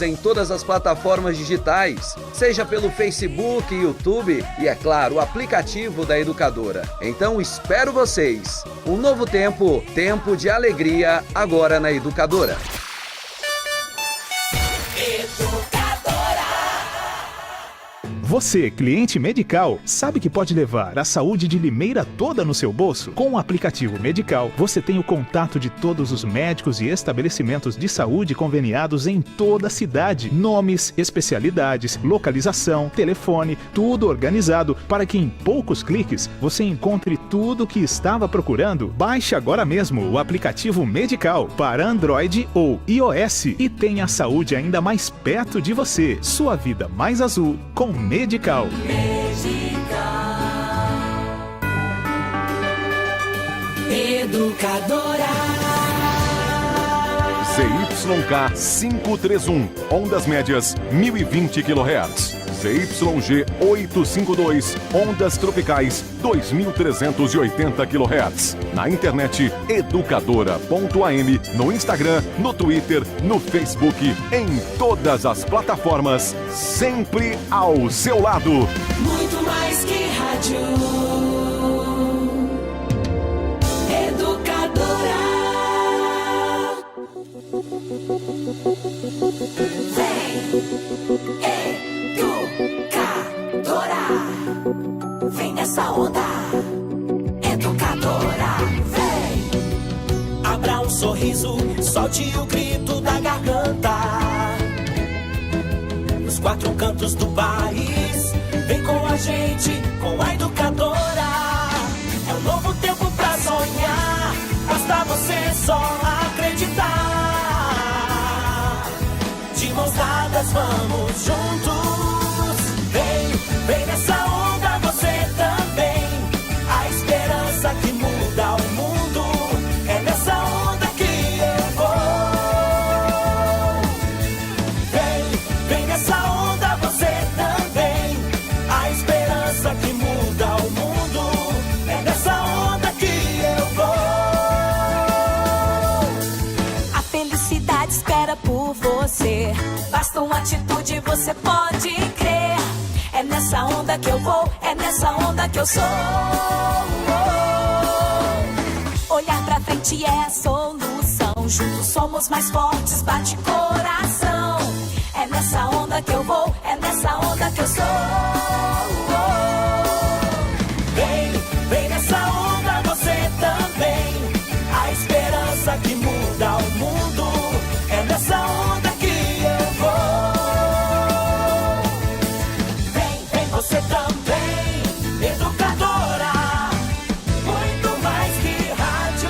em todas as plataformas digitais, seja pelo Facebook, YouTube e, é claro, o aplicativo da Educadora. Então espero vocês. Um novo tempo, tempo de alegria, agora na Educadora. Você, cliente Medical, sabe que pode levar a saúde de Limeira toda no seu bolso? Com o aplicativo Medical, você tem o contato de todos os médicos e estabelecimentos de saúde conveniados em toda a cidade. Nomes, especialidades, localização, telefone, tudo organizado para que em poucos cliques você encontre tudo o que estava procurando. Baixe agora mesmo o aplicativo Medical para Android ou iOS e tenha a saúde ainda mais perto de você. Sua vida mais azul com Medical. Educadora ZYK 531, ondas médias 1020 kHz. ZYG 852, ondas tropicais 2380 kHz. Na internet educadora.am, no Instagram, no Twitter, no Facebook, em todas as plataformas, sempre ao seu lado. muito mais que rádio. Educadora. Vem nessa onda, educadora, vem. Abra um sorriso, solte o grito da garganta. Nos quatro cantos do país, vem com a gente, com a educadora. É um novo tempo pra sonhar, basta você só acreditar. De mãos dadas vamos juntos, vem nessa onda você também. A esperança que muda o mundo, é nessa onda que eu vou. Vem nessa onda você também. A esperança que muda o mundo, é nessa onda que eu vou. A felicidade espera por você, basta uma atitude, você pode crer. É nessa onda que eu vou, é nessa onda que eu sou. Olhar pra frente é a solução, juntos somos mais fortes, bate coração. É nessa onda que eu vou, é nessa onda que eu sou. Vem nessa onda você também. A esperança que muda o mundo, é nessa onda que eu vou. Você também, educadora, muito mais que rádio.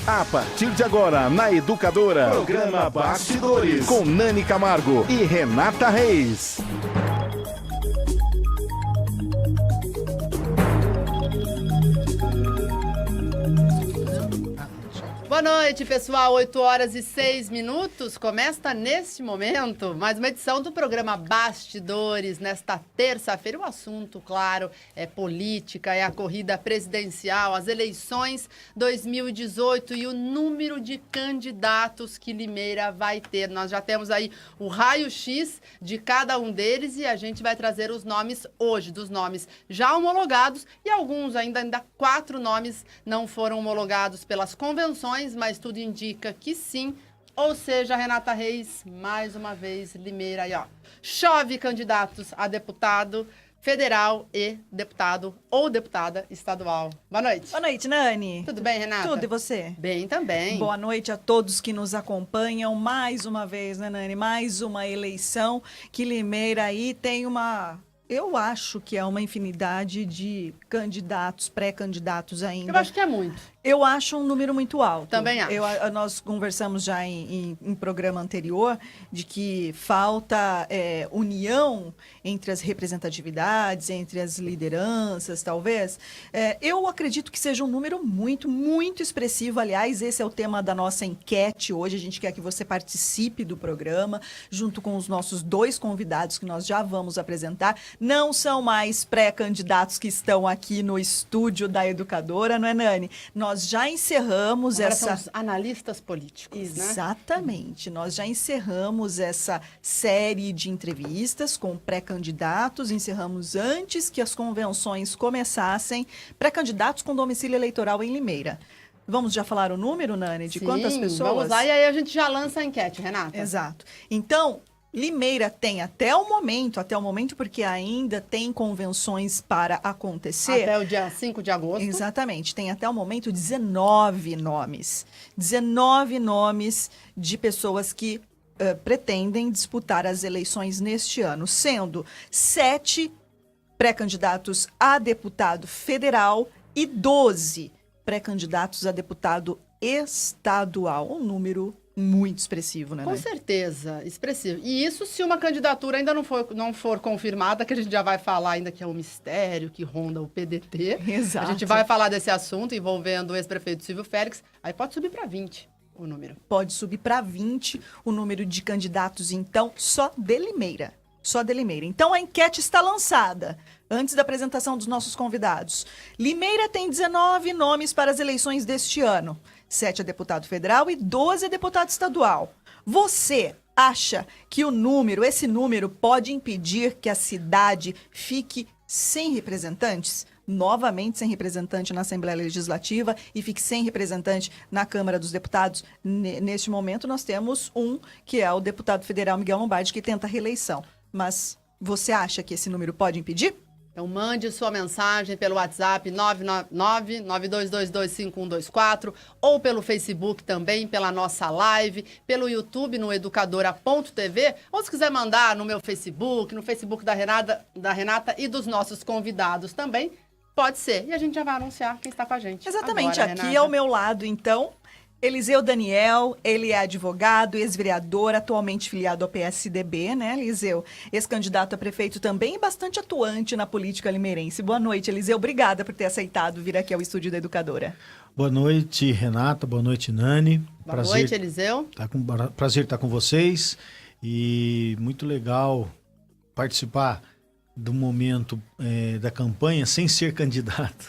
A partir de agora, na Educadora, programa Bastidores, com Nani Camargo e Renata Reis. Boa noite, pessoal. 8h06. Começa neste momento mais uma edição do programa Bastidores. Nesta terça-feira, o assunto, claro, é política, é a corrida presidencial, as eleições 2018 e o número de candidatos que Limeira vai ter. Nós já temos aí o raio-x de cada um deles e a gente vai trazer os nomes hoje, dos nomes já homologados e alguns ainda 4 nomes não foram homologados pelas convenções, mas tudo indica que sim. Ou seja, Renata Reis, mais uma vez, Limeira aí, ó. Chove candidatos a deputado federal e deputado ou deputada estadual. Boa noite. Boa noite, Nani. Tudo bem, Renata? Tudo, e você? Bem também. Boa noite a todos que nos acompanham. Mais uma vez, né, Nani? Mais uma eleição que Limeira aí tem uma... Eu acho que é uma infinidade de candidatos, pré-candidatos ainda. Eu acho que é muito. Eu acho um número muito alto. Também acho. Nós conversamos já em programa anterior de que falta união entre as representatividades, entre as lideranças, talvez. Eu acredito que seja um número muito, muito expressivo. Aliás, esse é o tema da nossa enquete hoje. A gente quer que você participe do programa, junto com os nossos 2 convidados que nós já vamos apresentar. Não são mais pré-candidatos que estão aqui no estúdio da Educadora, não é, Nani? Nós nós já encerramos Agora essa... são os analistas políticos, né? Exatamente. Nós já encerramos essa série de entrevistas com pré-candidatos, encerramos antes que as convenções começassem, pré-candidatos com domicílio eleitoral em Limeira. Vamos já falar o número, Nani, de quantas pessoas? Vamos lá, e aí a gente já lança a enquete, Renata. Exato. Então, Limeira tem até o momento, porque ainda tem convenções para acontecer. Até o dia 5 de agosto. Exatamente. Tem até o momento 19 nomes. 19 nomes de pessoas que pretendem disputar as eleições neste ano, sendo 7 pré-candidatos a deputado federal e 12 pré-candidatos a deputado estadual. Um número muito expressivo, né? Com certeza, expressivo. E isso se uma candidatura ainda não for confirmada, que a gente já vai falar ainda que é um mistério que ronda o PDT. Exato. A gente vai falar desse assunto envolvendo o ex-prefeito Silvio Félix. Aí pode subir para 20 o número. Pode subir para 20 o número de candidatos, então, só de Limeira. Só de Limeira. Então, a enquete está lançada antes da apresentação dos nossos convidados. Limeira tem 19 nomes para as eleições deste ano. 7 a deputado federal e 12 a deputado estadual. Você acha que esse número pode impedir que a cidade fique sem representantes? Novamente sem representante na Assembleia Legislativa e fique sem representante na Câmara dos Deputados. Neste momento, nós temos que é o deputado federal Miguel Lombardi, que tenta a reeleição. Mas você acha que esse número pode impedir? Então, mande sua mensagem pelo WhatsApp 999-9222-5124 ou pelo Facebook também, pela nossa live, pelo YouTube no educadora.tv, ou se quiser mandar no meu Facebook, no Facebook da Renata e dos nossos convidados também, pode ser. E a gente já vai anunciar quem está com a gente. Exatamente. Agora, aqui Renata. ao meu lado, então, Eliseu Daniel, ele é advogado, ex-vereador, atualmente filiado ao PSDB, né, Eliseu? Ex-candidato a prefeito também e bastante atuante na política limeirense. Boa noite, Eliseu. Obrigada por ter aceitado vir aqui ao estúdio da Educadora. Boa noite, Renata. Boa noite, Nani. Boa noite, Eliseu. Prazer estar com vocês e muito legal participar do momento da campanha sem ser candidato.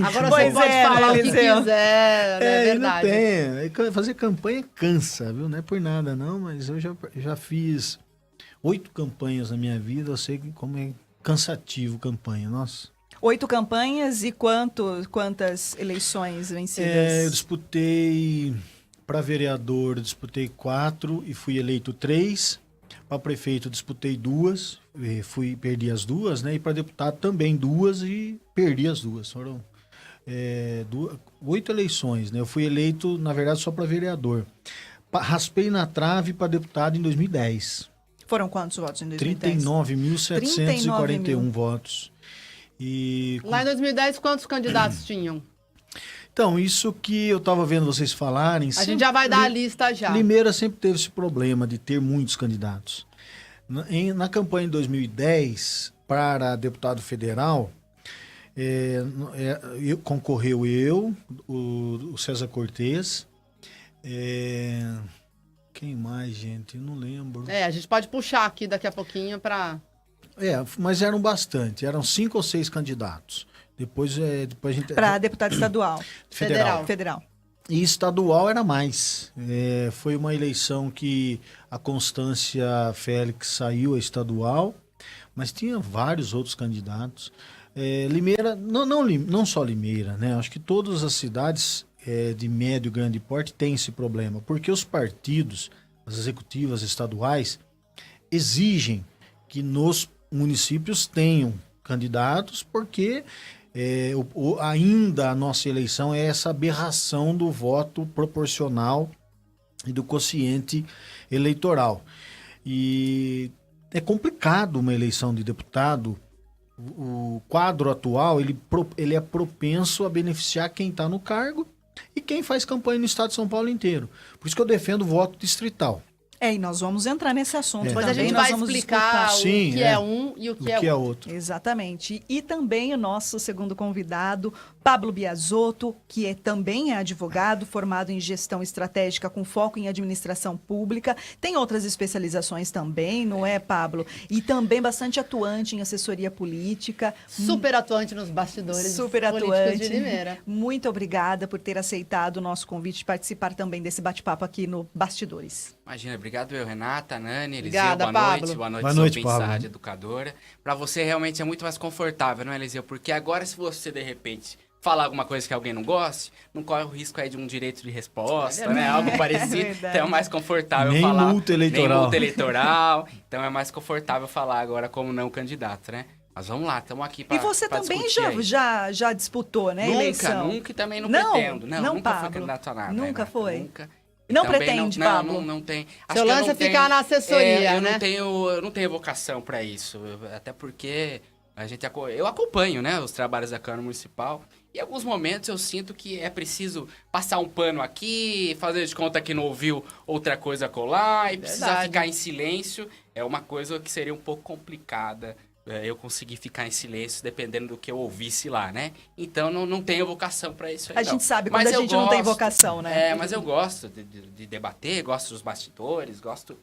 Agora Pois você pode falar o que Eliseu. quiser, é verdade. Não tem. Fazer campanha cansa, viu? Não é por nada, não, mas eu já fiz 8 campanhas na minha vida, eu sei como é cansativo campanha, nossa. 8 campanhas e quantas eleições vencidas? Eu disputei, para vereador, disputei 4 e fui eleito 3. Para prefeito, disputei 2, perdi as 2, né? E para deputado também 2 e perdi as 2. Foram 8 eleições, né? Eu fui eleito, na verdade, só para vereador. Raspei na trave para deputado em 2010. Foram quantos votos em 2010? 39.741 votos. E Lá em 2010, quantos candidatos tinham? então, isso que eu estava vendo vocês falarem... A gente já vai dar a lista já. Limeira sempre teve esse problema de ter muitos candidatos. Na campanha de 2010, para deputado federal, concorreu o César Cortez, quem mais, gente? Eu não lembro. A gente pode puxar aqui daqui a pouquinho para... mas eram bastante, eram 5 ou 6 candidatos. Depois a gente... Para deputado estadual. Federal. E estadual era mais. Foi uma eleição que a Constância Félix saiu a estadual, mas tinha vários outros candidatos. Limeira, não só Limeira, né? Acho que todas as cidades de médio e grande porte têm esse problema, porque os partidos, as executivas estaduais, exigem que nos municípios tenham candidatos, porque ainda a nossa eleição é essa aberração do voto proporcional e do quociente eleitoral. E é complicado uma eleição de deputado. O quadro atual ele é propenso a beneficiar quem está no cargo e quem faz campanha no estado de São Paulo inteiro. Por isso que eu defendo o voto distrital. E nós vamos entrar nesse assunto Depois também. a gente nós vai vamos explicar disputar. o que é um e o que é outro. outro. Exatamente. E também o nosso segundo convidado, Pablo Biasotto, que também é advogado, formado em gestão estratégica com foco em administração pública. Tem outras especializações também, não é, Pablo? E também bastante atuante em assessoria política. Super atuante nos bastidores Super políticos atuante. de Limeira. Muito obrigada por ter aceitado o nosso convite de participar também desse bate-papo aqui no Bastidores. Imagina, obrigado eu, Renata, Nani, Eliseu, Obrigada, boa Pablo. noite. Boa noite, Boa noite, sou Pablo. Rádio Educadora. Para você realmente é muito mais confortável, não é, Eliseu? Porque agora se você, de repente, falar alguma coisa que alguém não goste, não corre o risco aí de um direito de resposta, né? Algo parecido. verdade. Então é mais confortável Nem falar. multa eleitoral. Nem multa eleitoral. Então é mais confortável falar agora como não candidato, né? Mas vamos lá, estamos aqui para E você também discutir aí. já disputou, né, a eleição? Nunca e também não, Não, pretendo. não, Nunca fui Pablo. candidato a nada. Nunca Renata, foi? Nunca. Não Também pretende, Pablo? Não tem. Seu que eu lance não é ficar na assessoria, eu né? Eu não tenho vocação para isso. Até porque eu acompanho, né, os trabalhos da Câmara Municipal. E em alguns momentos eu sinto que é preciso passar um pano aqui, fazer de conta que não ouviu outra coisa colar e precisar Verdade. ficar em silêncio. É uma coisa que seria um pouco complicada. Eu conseguir ficar em silêncio dependendo do que eu ouvisse lá, né? Então não tenho vocação para isso aí, A não. gente sabe Mas quando a eu gente não tem gosto, vocação, né? mas eu gosto de debater, gosto dos bastidores, gosto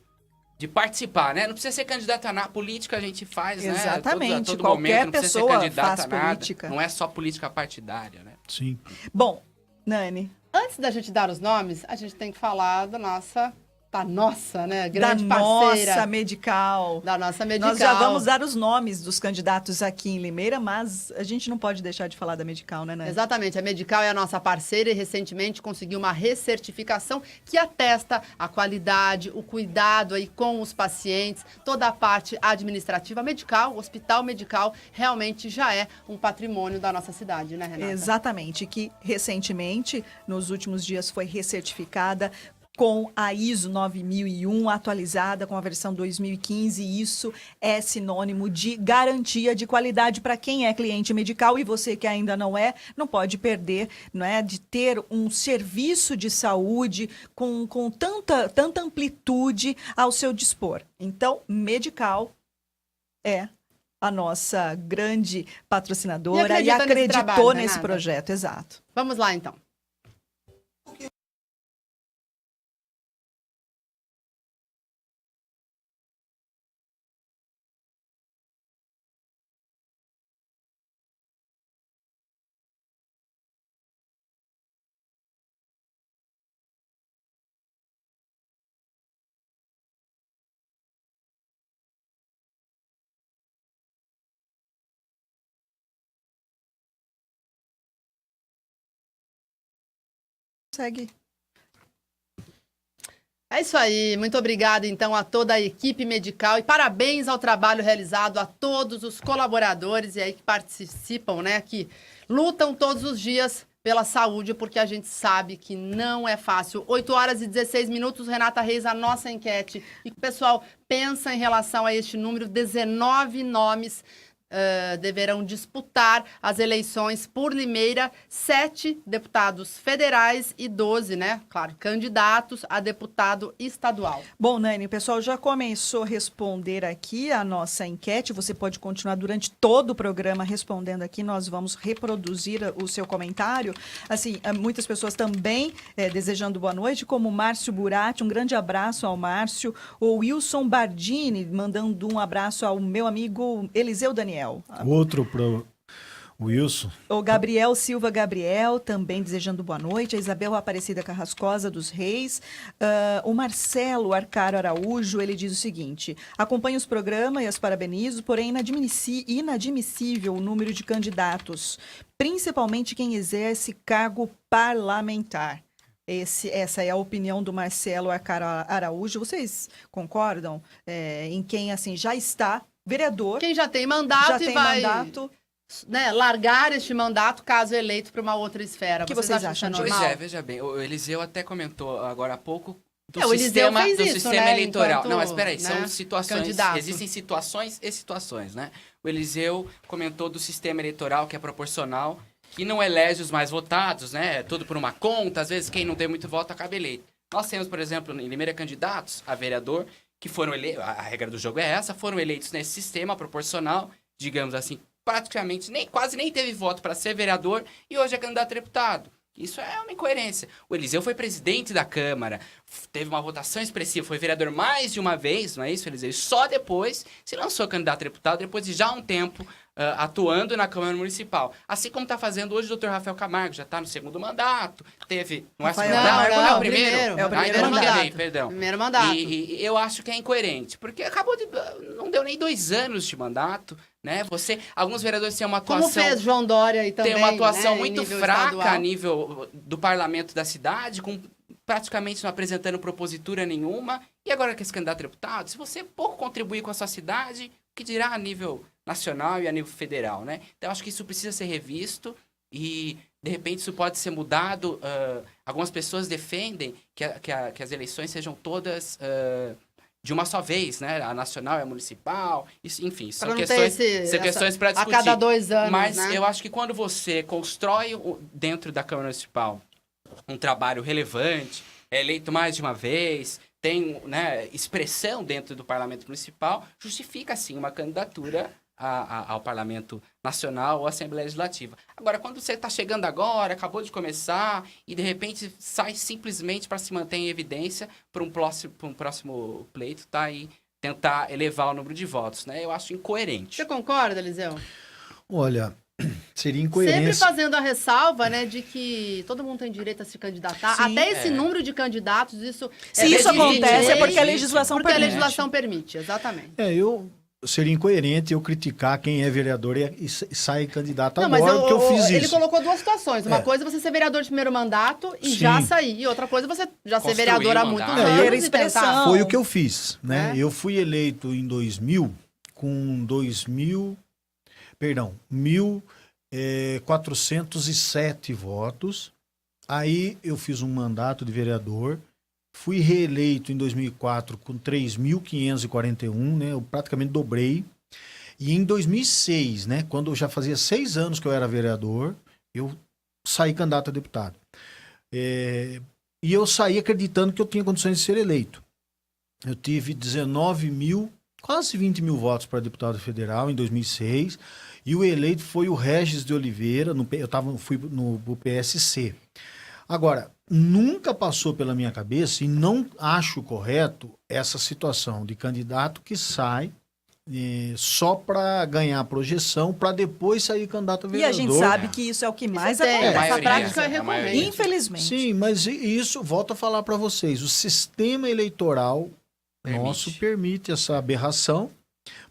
de participar, né? Não precisa ser candidato a nada. Política a gente faz, né? Exatamente, A todo qualquer momento, não precisa ser pessoa candidato faz a nada. política. Não é só política partidária, né? Sim. Bom, Nani, Antes da gente dar os nomes, a gente tem que falar da nossa, né, grande da parceira. nossa Medical. Da nossa Medical. Nós já vamos dar os nomes dos candidatos aqui em Limeira, mas a gente não pode deixar de falar da Medical, né, Nani? Exatamente, a Medical é a nossa parceira e recentemente conseguiu uma recertificação que atesta a qualidade, o cuidado aí com os pacientes, toda a parte administrativa. Medical, Hospital Medical, realmente já é um patrimônio da nossa cidade, né, Renata? Exatamente, que recentemente, nos últimos dias, foi recertificada com a ISO 9001 atualizada com a versão 2015, e isso é sinônimo de garantia de qualidade para quem é cliente Medical, e você que ainda não é, não pode perder, não é, de ter um serviço de saúde com tanta amplitude ao seu dispor. Então, Medical é a nossa grande patrocinadora e acredita nesse acreditou trabalho, nesse Renata? projeto, exato. Vamos lá, então. Segue. É isso aí, muito obrigada então a toda a equipe Medical e parabéns ao trabalho realizado a todos os colaboradores e aí que participam, né, que lutam todos os dias pela saúde, porque a gente sabe que não é fácil. 8h16, Renata Reis, a nossa enquete. E o pessoal pensa em relação a este número, 19 nomes deverão disputar as eleições por Limeira, 7 deputados federais e 12, né, claro, candidatos a deputado estadual. Bom, Nani, o pessoal já começou a responder aqui a nossa enquete. Você pode continuar durante todo o programa respondendo aqui. Nós vamos reproduzir o seu comentário. Assim, muitas pessoas também desejando boa noite, como o Márcio Burati. Um grande abraço ao Márcio. O Wilson Bardini mandando um abraço ao meu amigo Eliseu Daniel. Outro pro Wilson. O Gabriel Silva Gabriel também desejando boa noite. A Isabel Aparecida Carrascosa dos Reis. O Marcelo Arcaro Araújo, ele diz o seguinte: acompanho os programas e as parabenizo, porém inadmissível o número de candidatos, principalmente quem exerce cargo parlamentar. Essa é a opinião do Marcelo Arcaro Araújo. Vocês concordam em quem assim já está vereador? Quem já tem mandato já e tem vai mandato. Né, largar este mandato caso eleito para uma outra esfera. O que vocês acham isso disso? Pois normal? é, veja bem, o Eliseu até comentou agora há pouco do o Eliseu sistema, fez do isso, sistema né, eleitoral. enquanto, Não, mas espera aí, né, são situações, candidato. existem situações e situações, né? O Eliseu comentou do sistema eleitoral que é proporcional, que não elege os mais votados, né? É tudo por uma conta, às vezes quem não tem muito voto acaba eleito. Nós temos, por exemplo, em Limeira candidatos a vereador que foram eleitos, a regra do jogo é essa, foram eleitos nesse sistema proporcional, digamos assim, praticamente quase nem teve voto para ser vereador e hoje é candidato a deputado. Isso é uma incoerência. O Eliseu foi presidente da Câmara, teve uma votação expressiva, foi vereador mais de uma vez, não é isso, Eliseu? E só depois se lançou candidato a deputado, depois de já um tempo atuando na Câmara Municipal. Assim como está fazendo hoje o Dr. Rafael Camargo, já está no segundo mandato, teve... Não é segundo mandato? Não, É o primeiro? É o primeiro Ainda não mandato. ganhei, perdão. Primeiro mandato. E eu acho que é incoerente, porque não deu nem 2 anos de mandato, né? Alguns vereadores têm uma atuação... Como fez João Dória e também, tem uma atuação né, muito em nível fraca estadual. a nível do parlamento da cidade, com praticamente não apresentando propositura nenhuma. E agora que esse candidato a deputado, se você pouco contribuir com a sua cidade, o que dirá a nível nacional e a nível federal, né? Então, acho que isso precisa ser revisto e, de repente, isso pode ser mudado. Algumas pessoas defendem que as eleições sejam todas... de uma só vez, né? A nacional e a municipal. Isso, enfim, são questões para discutir. A cada 2 anos, Mas né? eu acho que quando você constrói dentro da Câmara Municipal um trabalho relevante, é eleito mais de uma vez, tem, né, expressão dentro do Parlamento Municipal, justifica, sim, uma candidatura ao Parlamento Nacional ou Assembleia Legislativa. Agora, quando você está chegando agora, acabou de começar, e de repente sai simplesmente para se manter em evidência para um próximo pleito, tá aí, tentar elevar o número de votos, né? Eu acho incoerente. Você concorda, Eliseu? Olha, seria incoerência. Sempre fazendo a ressalva, né, de que todo mundo tem direito a se candidatar. Sim. Até esse número de candidatos, isso... Se isso acontece, é porque a lei, legislação Porque a permite. legislação permite, exatamente. Seria incoerente eu criticar quem é vereador e sai candidato Não, mas agora, porque eu fiz ele isso. colocou 2 situações. Uma coisa é você ser vereador de primeiro mandato e Sim. já sair. E outra coisa é você já ser Construir vereador há o muitos mandato. anos Ter e expressão. tentar. Foi o que eu fiz, né? É. Eu fui eleito em 1.407 votos. Aí eu fiz um mandato de vereador. Fui reeleito em 2004 com 3.541, né? Eu praticamente dobrei. E em 2006, né? Quando eu já fazia 6 anos que eu era vereador, eu saí candidato a deputado. E eu saí acreditando que eu tinha condições de ser eleito. Eu tive 19 mil, quase 20 mil votos para deputado federal em 2006. E o eleito foi o Regis de Oliveira, fui no PSC. Agora, nunca passou pela minha cabeça, e não acho correto, essa situação de candidato que sai só para ganhar projeção, para depois sair candidato a E vereador. a gente sabe que isso é o que mais tem, acontece. essa maioria, prática é a recorrente. maioria. Infelizmente. Sim, mas isso, volto a falar para vocês, o sistema eleitoral nosso permite essa aberração,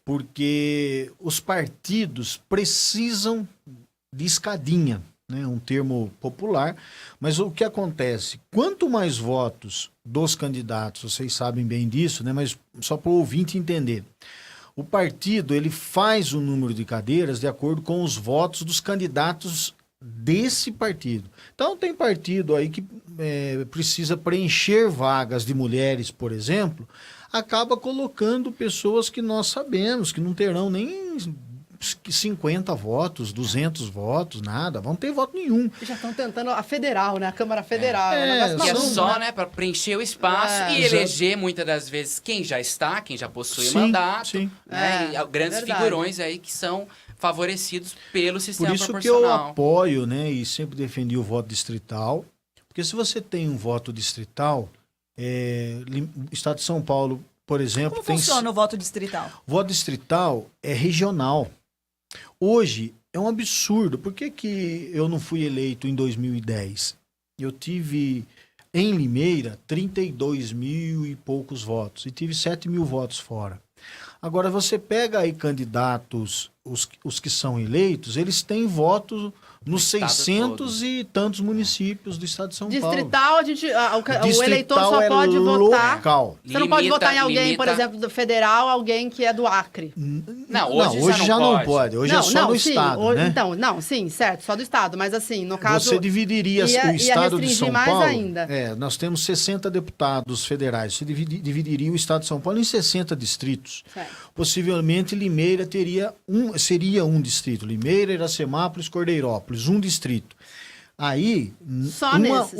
porque os partidos precisam de escadinha, né? Um termo popular, mas o que acontece? Quanto mais votos dos candidatos, vocês sabem bem disso, né? Mas só para o ouvinte entender, o partido ele faz o número de cadeiras de acordo com os votos dos candidatos desse partido. Então tem partido aí que precisa preencher vagas de mulheres, por exemplo, acaba colocando pessoas que nós sabemos que não terão nem 50 votos, 200 votos, nada, vão ter voto nenhum. Já estão tentando a federal, né? A Câmara Federal. É, um negócio Que é maluco, só, né? né, para preencher o espaço e Exato. eleger muitas das vezes quem já está, quem já possui Sim, mandato, sim. né, e grandes verdade. figurões aí que são favorecidos pelo sistema Por isso que eu proporcional. apoio, né, e sempre defendi o voto distrital, porque se você tem um voto distrital, o Estado de São Paulo, por exemplo, Como tem funciona o voto distrital? voto distrital é regional. Hoje é um absurdo. Por que eu não fui eleito em 2010? Eu tive em Limeira 32 mil e poucos votos e tive 7 mil votos fora. Agora você pega aí candidatos, os que são eleitos, eles têm voto nos estado 600 e tantos municípios do estado de São Paulo. Distrital, o Distrital eleitor só é pode votar. local. Você não pode votar em alguém, por limita- exemplo, do federal, alguém que é do Acre. Não, hoje já não pode. pode. Hoje é só no sim, estado, né? Então, não, sim, certo, só do estado. Mas assim, no caso... Você dividiria ia o estado de restringir São mais Paulo. ainda. Nós temos 60 deputados federais. Você dividiria o estado de São Paulo em 60 distritos. Certo. Possivelmente Limeira seria um distrito. Limeira, Iracemápolis, Cordeirópolis, um distrito. Aí, Só nesses.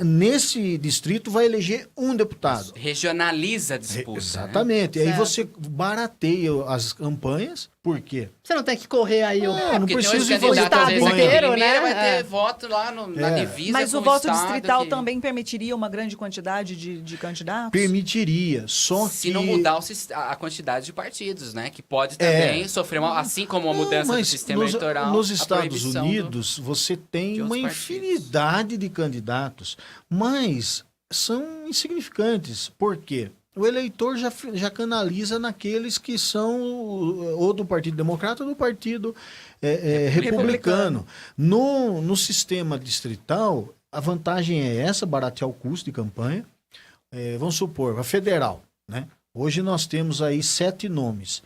nesse distrito vai eleger um deputado. Regionaliza a disputa. Exatamente. E aí Certo. você barateia as campanhas, Por quê? Você não tem que correr aí o... não Porque tem precisa uns de candidatos, estado às vezes, aqui em inteiro, Limeira né? vai ter É. voto lá na divisa Mas com o voto estado distrital que- também permitiria uma grande quantidade de candidatos? Permitiria, só que... Se não mudar a quantidade de partidos, né? Que pode também sofrer, assim como a mudança do Mas sistema eleitoral. nos a Estados proibição Unidos, você tem de uma outros partidos. infinidade de candidatos, mas são insignificantes. Por quê? O eleitor já canaliza naqueles que são ou do Partido Democrata ou do Partido Republicano. No sistema distrital, a vantagem é essa, baratear o custo de campanha. Vamos supor, a federal, né? Hoje nós temos aí 7 nomes.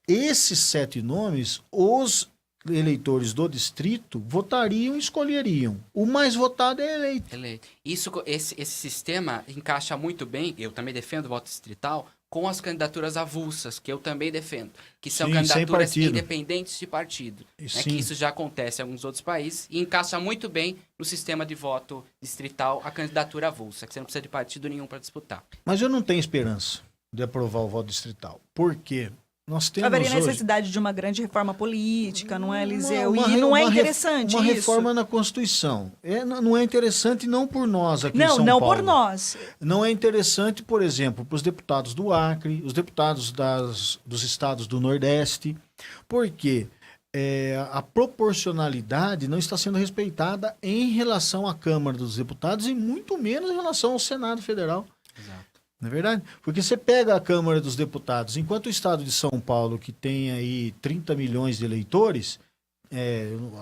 Esses 7 nomes, os eleitores do distrito votariam e escolheriam. O mais votado é eleito. eleito. Esse sistema encaixa muito bem, eu também defendo o voto distrital, com as candidaturas avulsas, que eu também defendo, que são Sim, sem candidaturas partido. independentes de partido. Né, Sim. que isso já acontece em alguns outros países e encaixa muito bem no sistema de voto distrital a candidatura avulsa, que você não precisa de partido nenhum para disputar. Mas eu não tenho esperança de aprovar o voto distrital. Por quê? Nós temos Haveria hoje necessidade de uma grande reforma política, não é, Eliseu? uma E não é uma interessante uma isso. reforma na Constituição. Não é interessante não por nós aqui em Não, São não Paulo. por nós. Não é interessante, por exemplo, para os deputados do Acre, os deputados dos estados do Nordeste, porque a proporcionalidade não está sendo respeitada em relação à Câmara dos Deputados e muito menos em relação ao Senado Federal. Exato. Não é verdade? Porque você pega a Câmara dos Deputados, enquanto o estado de São Paulo, que tem aí 30 milhões de eleitores,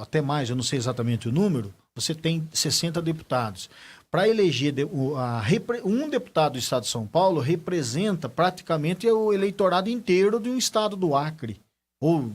até mais, eu não sei exatamente o número, você tem 60 deputados. Para eleger um deputado do estado de São Paulo, representa praticamente o eleitorado inteiro de um estado do Acre, ou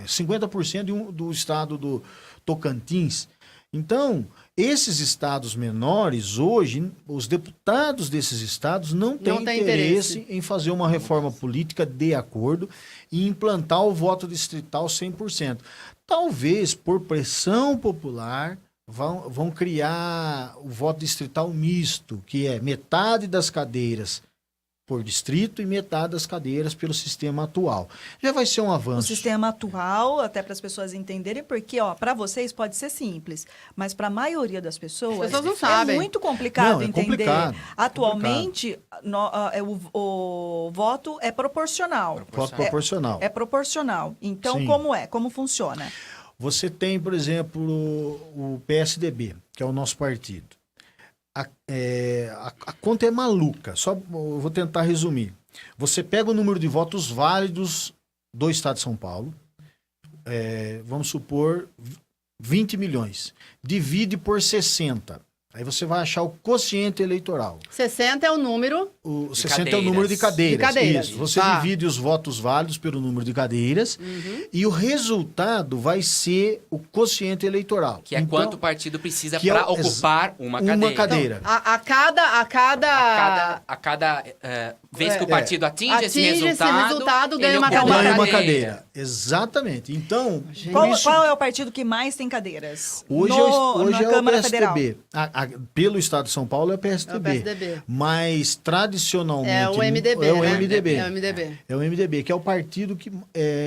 50% do estado do Tocantins. Então, esses estados menores, hoje, os deputados desses estados não têm interesse em fazer uma reforma política de acordo e implantar o voto distrital 100%. Talvez, por pressão popular, vão criar o voto distrital misto, que é metade das cadeiras por distrito e metade das cadeiras pelo sistema atual. Já vai ser um O avanço. sistema atual, até para as pessoas entenderem, porque para vocês pode ser simples, mas para a maioria das pessoas, As pessoas não sabem. é muito complicado Não, é entender. complicado, Atualmente, o voto é proporcional. Voto proporcional. É proporcional. Então, Sim. como é? Como funciona? Você tem, por exemplo, o PSDB, que é o nosso partido. A conta é maluca, eu vou tentar resumir. Você pega o número de votos válidos do estado de São Paulo, vamos supor 20 milhões, divide por 60. Aí você vai achar o quociente eleitoral. 60 é o número... O De 60 é o número de cadeiras. De cadeiras. Isso. Você Tá. divide os votos válidos pelo número de cadeiras e o resultado vai ser o quociente eleitoral. Que é Então, quanto o partido precisa que é para o- ocupar uma cadeira. uma cadeira. A cada Vez que o partido atinge esse resultado, ganha ele uma ocupa ganha cadeira. uma cadeira. Exatamente. Então, por Qual, isso, qual é o partido que mais tem cadeiras? hoje, na é o Câmara PSDB. Federal. Pelo estado de São Paulo é o PSDB. É o PSDB. Mas tradicionalmente É o MDB, é o né? MDB. É o MDB. É o MDB, que é o partido que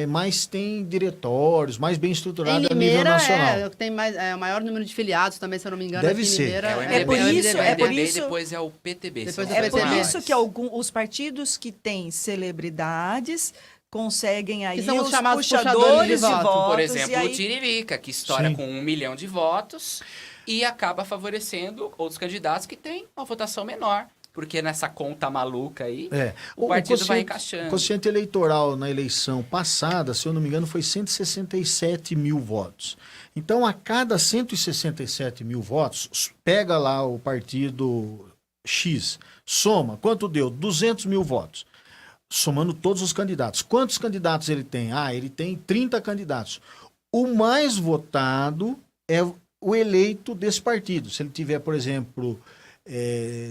mais tem diretórios, mais bem Em estruturado a nível Limeira nacional. tem o maior número de filiados também, se eu não me engano. Deve aqui em ser. Limeira É o É por MDB, isso- o é por MDB, isso- depois é o PTB. Depois são do os É dois por PTB. maiores. isso que os partidos que têm celebridades conseguem aí Que são os os chamados puxadores puxadores de de votos. voto. Por e exemplo, aí- o Tiririca, que estoura Sim. com 1 milhão de votos e acaba favorecendo outros candidatos que têm uma votação menor. Porque nessa conta maluca aí, o partido vai encaixando. O quociente eleitoral na eleição passada, se eu não me engano, foi 167 mil votos. Então, a cada 167 mil votos, pega lá o partido X, soma, quanto deu? 200 mil votos. Somando todos os candidatos. Quantos candidatos ele tem? Ele tem 30 candidatos. O mais votado é o eleito desse partido. Se ele tiver, por exemplo,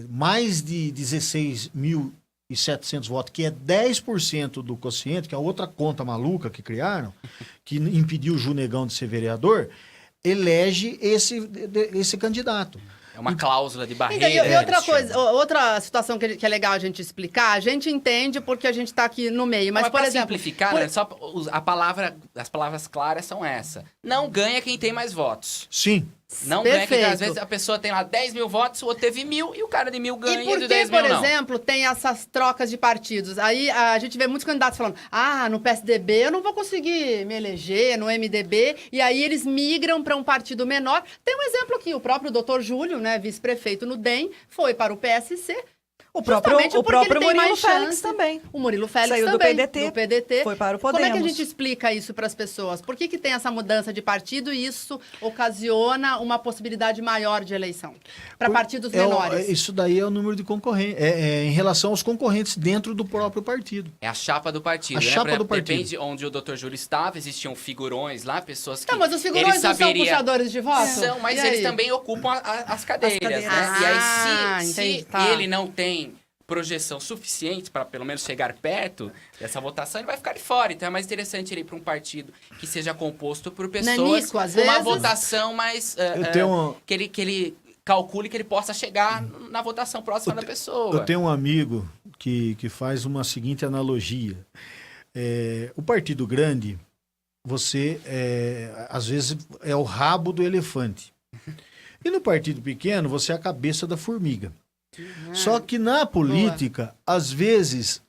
mais de 16.700 votos, que é 10% do quociente, que é outra conta maluca que criaram, que impediu o Ju Negão de ser vereador, elege esse candidato. É uma cláusula de barreira. Então, e outra eles coisa, chamam. outra situação que é legal a gente explicar, a gente entende porque a gente está aqui no meio, mas, Mas por pra exemplo... simplificar, né, só as palavras claras são essa. Não ganha quem tem mais votos. Sim. Não ganha quem, Perfeito. às vezes a pessoa tem lá 10 mil votos, o outro teve 1.000 e o cara de 1.000 ganha E e por o de que, 10 por mil não. exemplo, tem essas trocas de partidos? Aí a gente vê muitos candidatos falando, no PSDB eu não vou conseguir me eleger, no MDB, e aí eles migram para um partido menor. Tem um exemplo aqui, o próprio doutor Júlio, né, vice-prefeito no DEM, foi para o PSC. O próprio Murilo mais Félix chance. também. O Murilo Félix Saiu do também, PDT, foi para o Como é que a Podemos. gente explica isso para as pessoas? Por que tem essa mudança de partido e isso ocasiona uma possibilidade maior de eleição para partidos menores? Isso daí é o número de concorrentes. Em relação aos concorrentes dentro do próprio partido. É a chapa do partido, A né? chapa do partido. Depende de onde o Dr. Júlio estava, existiam figurões lá, pessoas que Tá, mas os figurões ele não são saberia... puxadores de voto? São, mas E eles aí? também ocupam as cadeiras, cadeiras. né? E aí, se Entendi, tá. ele não tem projeção suficiente para pelo menos chegar perto dessa votação, ele vai ficar de fora. Então é mais interessante ele ir para um partido que seja composto por pessoas Nanico, às com uma vezes. votação mais... Eu tenho que ele calcule que ele possa chegar na votação próxima da pessoa. Eu tenho um amigo que faz uma seguinte analogia. O partido grande, você, às vezes, é o rabo do elefante. E no partido pequeno, você é a cabeça da formiga. Só que na política, às vezes,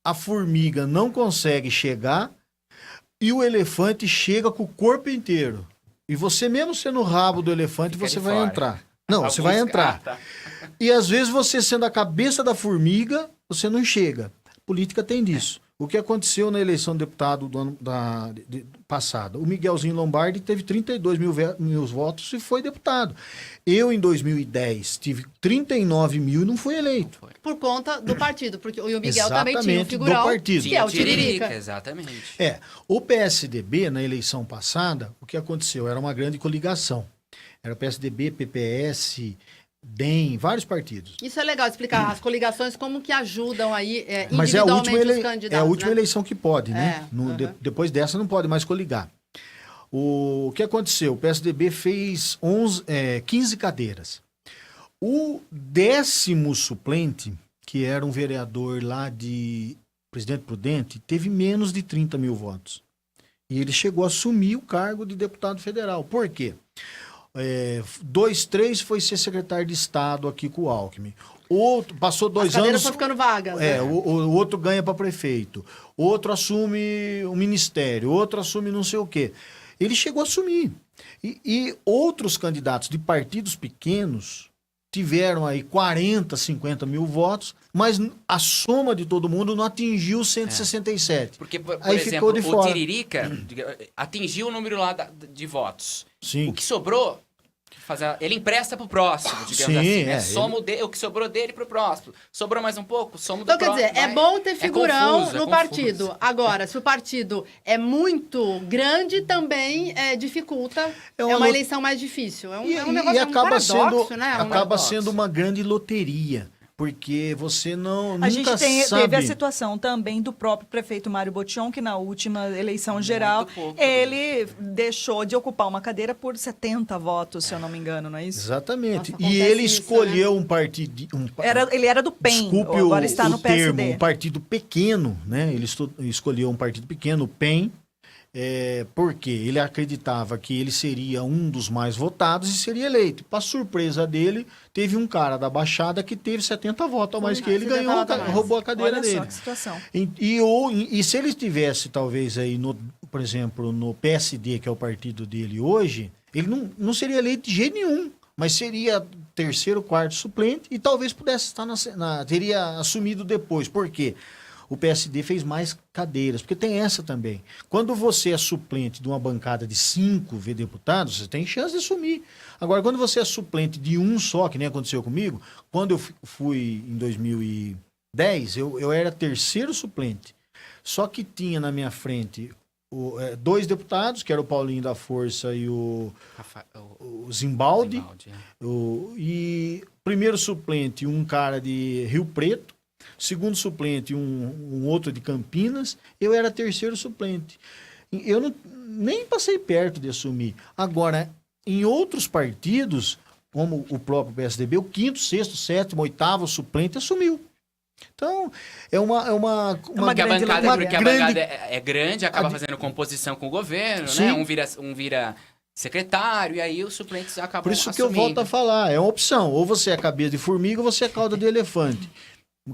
a formiga não consegue chegar e o elefante chega com o corpo inteiro. E você, mesmo sendo o rabo do elefante, Fica você de vai fora. entrar. Não, você Alguns- vai entrar. tá. E às vezes você sendo a cabeça da formiga, você não chega. A política tem disso. O que aconteceu na eleição de deputado do ano passado? O Miguelzinho Lombardi teve 32 mil votos e foi deputado. Eu, em 2010, tive 39 mil e não fui eleito. Por conta do partido, porque o Miguel também tinha um Exatamente, figurão, do partido. que é o Tiririca. Exatamente. O PSDB, na eleição passada, o que aconteceu? Era uma grande coligação. Era PSDB, PPS, DEM, vários partidos. Isso é legal explicar, as coligações como que ajudam aí Mas é a individualmente última, os candidatos. é a última né? eleição que pode, né? aham. Depois dessa não pode mais coligar. O que aconteceu? O PSDB fez 15 cadeiras. O 10º suplente, que era um vereador lá de Presidente Prudente, teve menos de 30 mil votos. E ele chegou a assumir o cargo de deputado federal. Por quê? 2-3 foi ser secretário de Estado aqui com o Alckmin. Outro, passou 2 As cadeiras anos... estão ficando vagas. né? O outro ganha para prefeito. Outro assume o ministério. Outro assume não sei o quê. Ele chegou a assumir. E outros candidatos de partidos pequenos tiveram aí 40, 50 mil votos, mas a soma de todo mundo não atingiu 167. Porque, por Aí exemplo, ficou de o fora. Tiririca atingiu o número lá de votos. Sim. O que sobrou, ele empresta pro próximo, digamos Sim, assim, né? é, Soma o que sobrou dele pro próximo. Sobrou mais um pouco, soma do Então, quer próximo. dizer, é bom ter figurão confuso, no partido. Agora, se o partido é muito grande, também dificulta. É É uma uma lo- eleição mais difícil. É um E negócio, acaba paradoxo, sendo, né? acaba paradoxo. sendo uma grande loteria, porque você não A nunca gente sabe. teve a situação também do próprio prefeito Mário Botion, que na última eleição geral, pouco. ele deixou de ocupar uma cadeira por 70 votos, se eu não me engano, não é isso? Exatamente. Nossa, E acontece ele isso, escolheu um partido. Ele era do PEN, Desculpe agora está no termo, PSD. um partido pequeno, né? Ele escolheu um partido pequeno, o PEN, porque ele acreditava que ele seria um dos mais votados e seria eleito. Para surpresa dele, teve um cara da Baixada que teve 70 votos a mais que ele, 70 ganhou, votos a mais. roubou a cadeira Olha dele. só que situação. E se ele estivesse, talvez, aí, por exemplo, no PSD, que é o partido dele hoje, ele não seria eleito de jeito nenhum, mas seria terceiro, quarto suplente e talvez pudesse estar teria assumido depois. Por quê? O PSD fez mais cadeiras, porque tem essa também. Quando você é suplente de uma bancada de 5 deputados, você tem chance de assumir. Agora, quando você é suplente de um só, que nem aconteceu comigo, quando eu fui em 2010, eu era terceiro suplente. Só que tinha na minha frente 2 deputados, que era o Paulinho da Força e o Zimbaldi. E primeiro suplente, um cara de Rio Preto. Segundo suplente, um outro de Campinas. Eu era terceiro suplente. Eu nem passei perto de assumir. Agora, em outros partidos, como o próprio PSDB, o 5º, 6º, 7º, 8º suplente assumiu. Então, é uma Porque a grande bancada, loteria. porque a bancada é grande, acaba A- fazendo composição com o governo, Sim. né? Um vira secretário, e aí os suplentes acabam Por isso que eu assumindo. volto a falar, é uma opção. Ou você é cabeça de formiga ou você é cauda de elefante.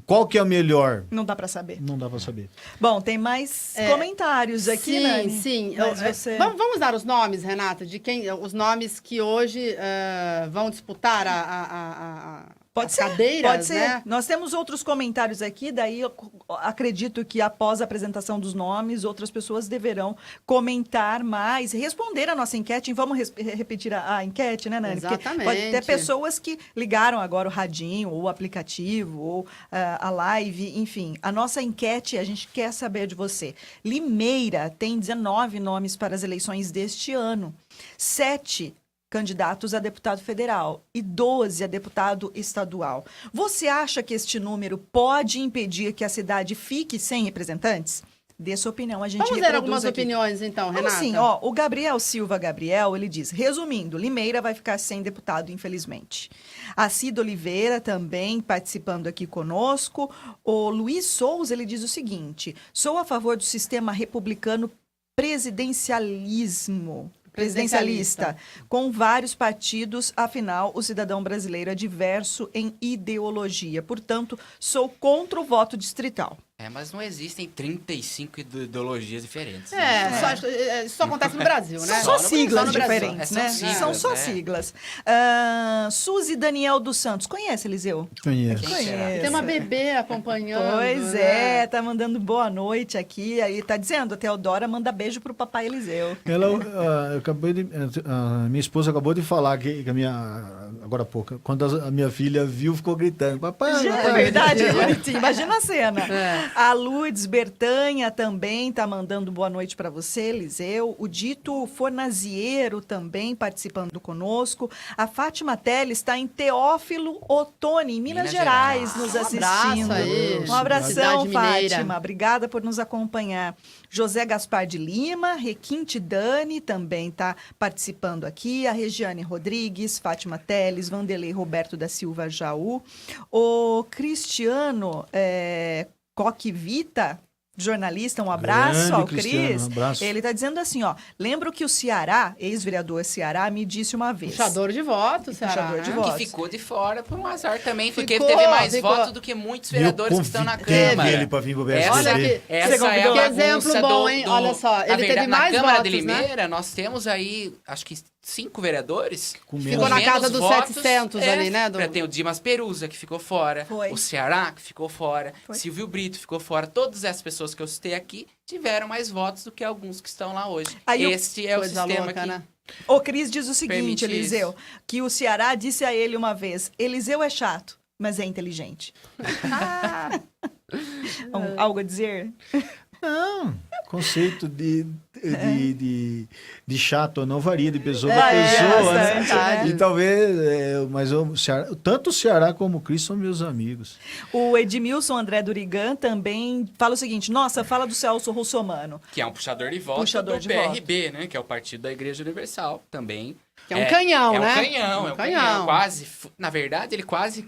Qual que é o melhor? Não dá para saber. Não dá para saber. Bom, tem mais comentários aqui, sim, Nani. sim. Mas você... Vamos dar os nomes, Renata, de quem, os nomes que hoje vão disputar Pode as ser, cadeiras, pode ser. né? Nós temos outros comentários aqui, daí eu acredito que após a apresentação dos nomes, outras pessoas deverão comentar mais, responder a nossa enquete. Vamos repetir a enquete, né, Nani? Porque Exatamente. pode ter pessoas que ligaram agora o radinho, ou o aplicativo, ou a live, enfim. A nossa enquete, a gente quer saber de você. Limeira tem 19 nomes para as eleições deste ano. 7 candidatos a deputado federal e 12 a deputado estadual. Você acha que este número pode impedir que a cidade fique sem representantes? Dê sua opinião, a gente Vamos ver reproduz algumas aqui. opiniões, então, Vamos Renata. sim, ó, o Gabriel Silva Gabriel, ele diz, resumindo, Limeira vai ficar sem deputado, infelizmente. A Cida Oliveira também participando aqui conosco. O Luiz Souza, ele diz o seguinte, sou a favor do sistema republicano presidencialista, com vários partidos, afinal, o cidadão brasileiro é diverso em ideologia. Portanto, sou contra o voto distrital. Mas não existem 35 ideologias diferentes. Isso só acontece no Brasil, né? São só siglas no Brasil. diferentes, São né? siglas, São só né? siglas. Suzy Daniel dos Santos. Conhece, Eliseu? Conheço. Quem será? Tem uma bebê acompanhando. Pois né? é, tá mandando boa noite aqui. Aí tá dizendo, a Teodora manda beijo pro papai Eliseu. Eu acabei de, a minha esposa acabou de falar que a minha, agora há pouco, quando a minha filha viu, ficou gritando, papai, É papai. verdade, é bonitinho. Imagina a cena. É. A Lourdes Bertanha também tá mandando boa noite para você, Eliseu. O Dito Fornaziero também participando conosco. A Fátima Teles está em Teófilo Otoni, em Minas Gerais, nos Um abraço assistindo. aí. Um abração, Cidade mineira. Fátima. Obrigada por nos acompanhar. José Gaspar de Lima, Requinte Dani também está participando aqui. A Regiane Rodrigues, Fátima Teles, Vanderlei Roberto da Silva Jaú. O Cristiano Coque Vita, jornalista, um abraço Grande ao Cristiano, Cris. um abraço. Ele está dizendo assim, ó, lembro que o Ceará, ex-vereador Ceará, me disse uma vez. Puxador de votos, Ceará. Puxador de né? votos. Que ficou de fora por um azar também, porque Ficou, teve mais ficou. votos do que muitos vereadores que estão na convidei Câmara. ele para vir pro Essa, PSDB. Olha que- essa Você é a convidou? Que bagunça exemplo bom, hein? Olha só, na ele teve verdade, mais na Câmara votos, de né? Limeira, nós temos aí, acho que 5 vereadores. Com com menos. Ficou na menos casa dos votos. 700 ali, né, do- Tem o Dimas Perusa, que ficou fora. Foi. O Ceará, que ficou fora. Foi. Silvio Brito ficou fora. Todas essas pessoas que eu citei aqui tiveram mais votos do que alguns que estão lá hoje. Aí Este é o Coisa sistema louca, aqui. né? O Cris diz o seguinte, Permite Eliseu, que o Ceará disse a ele uma vez, Eliseu é chato, mas é inteligente. Algo a dizer? Não, conceito de chato ou não varia de pessoa É, para pessoa. né? bastante, E talvez, mas tanto o Ceará como o Cris são meus amigos. O Edmilson André Durigan também fala o seguinte, nossa, fala do Celso Russomano. Que é um puxador de voto Puxador do de PRB, né? Que é o Partido da Igreja Universal também. Que é um canhão, né? É um canhão, Um canhão. Quase, na verdade, ele quase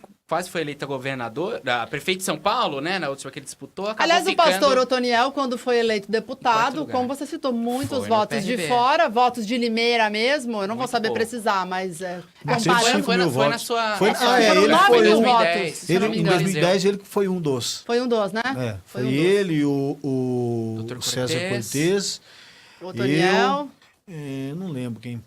foi eleito governador, prefeito de São Paulo, né? Na última que ele disputou. Acabou Aliás, o ficando... pastor Otoniel, quando foi eleito Quarto deputado, lugar. como você citou, muitos Foi no votos de PRB. fora, votos de Limeira mesmo, eu não vou Muito saber pouco. precisar, mas Mas comparando... 105 foi mil na votos. sua... Foi- na sua- ele Foram 9 foi mil um- votos, se eu Ele, não me em engano. 2010 ele foi um dos. Foi um dos, né? Foi um dos. ele, o Dr. César Cortez. Cortez. O Otoniel... Não lembro quem.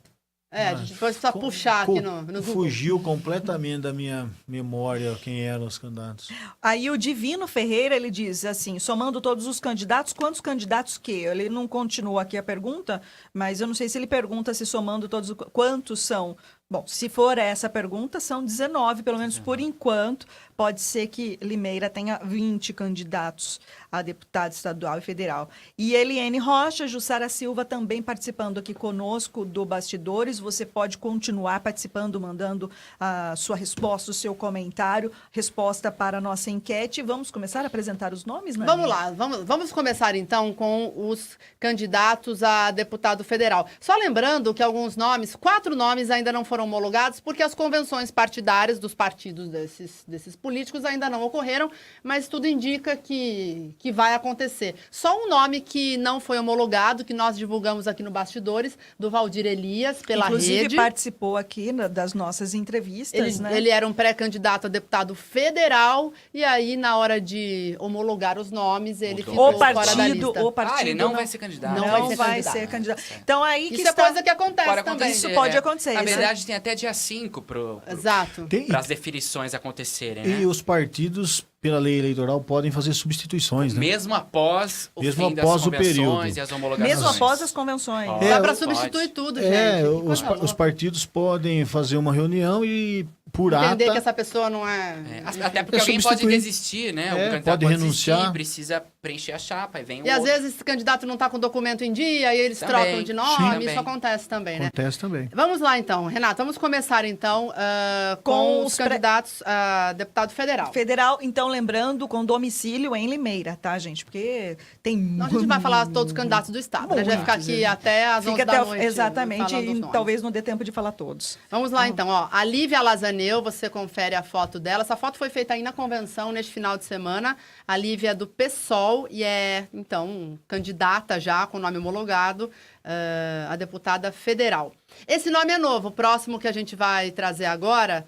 a gente precisa puxar aqui no Google. Fugiu completamente da minha memória quem eram os candidatos. Aí o Divino Ferreira, ele diz assim, somando todos os candidatos, quantos candidatos que? Ele não continua aqui a pergunta, mas eu não sei se ele pergunta se somando todos, quantos são. Bom, se for essa pergunta, são 19, pelo menos por enquanto. Pode ser que Limeira tenha 20 candidatos a deputado estadual e federal. E Eliane Rocha, Jussara Silva também participando aqui conosco do Bastidores. Você pode continuar participando, mandando a sua resposta, o seu comentário, resposta para a nossa enquete. Vamos começar a apresentar os nomes, Nani? Vamos lá, vamos começar então com os candidatos a deputado federal. Só lembrando que alguns nomes, 4 nomes ainda não foram foram homologados porque as convenções partidárias dos partidos desses políticos ainda não ocorreram, mas tudo indica que vai acontecer. Só um nome que não foi homologado, que nós divulgamos aqui no Bastidores, do Valdir Elias, pela Inclusive, rede. participou aqui das nossas entrevistas, né? Ele era um pré-candidato a deputado federal, e aí, na hora de homologar os nomes, ele ficou fora da lista. O partido ele não vai ser candidato. Não vai ser candidato. Então, aí que Isso está... é coisa que acontece Pode também. acontecer, Isso pode acontecer. Na né? verdade, tem até dia 5 Exato. para as definições acontecerem, né? E os partidos, pela lei eleitoral, podem fazer substituições, né? Mesmo após o Mesmo fim após das o convenções período. e as homologações. Mesmo após as convenções. Ó. Dá pra Pode. substituir tudo, gente. Os partidos podem fazer uma reunião e, por Entender ata, que essa pessoa não é... Até porque É alguém pode substituir. desistir, né? O candidato pode renunciar. desistir, precisa preencher a chapa, e vem E às vezes esse candidato não está com o documento em dia, e eles Também. trocam de nome, Sim, também. isso acontece também, né? acontece também. Vamos lá, então. Renata, vamos começar, então, com os candidatos a deputado federal. Federal, então, lembrando, com domicílio em Limeira, tá, gente? Porque tem... Não, a gente vai falar todos os candidatos do Estado, né? A gente vai ficar aqui até às 11 Fica da até noite. exatamente, falando os e nomes. talvez não dê tempo de falar todos. Vamos lá, então. Ó, a Lívia Lazaneu, você confere a foto dela. Essa foto foi feita aí na convenção, neste final de semana. A Lívia é do PSOL e é, então, candidata já, com nome homologado, a deputada federal. Esse nome é novo. O próximo que a gente vai trazer agora,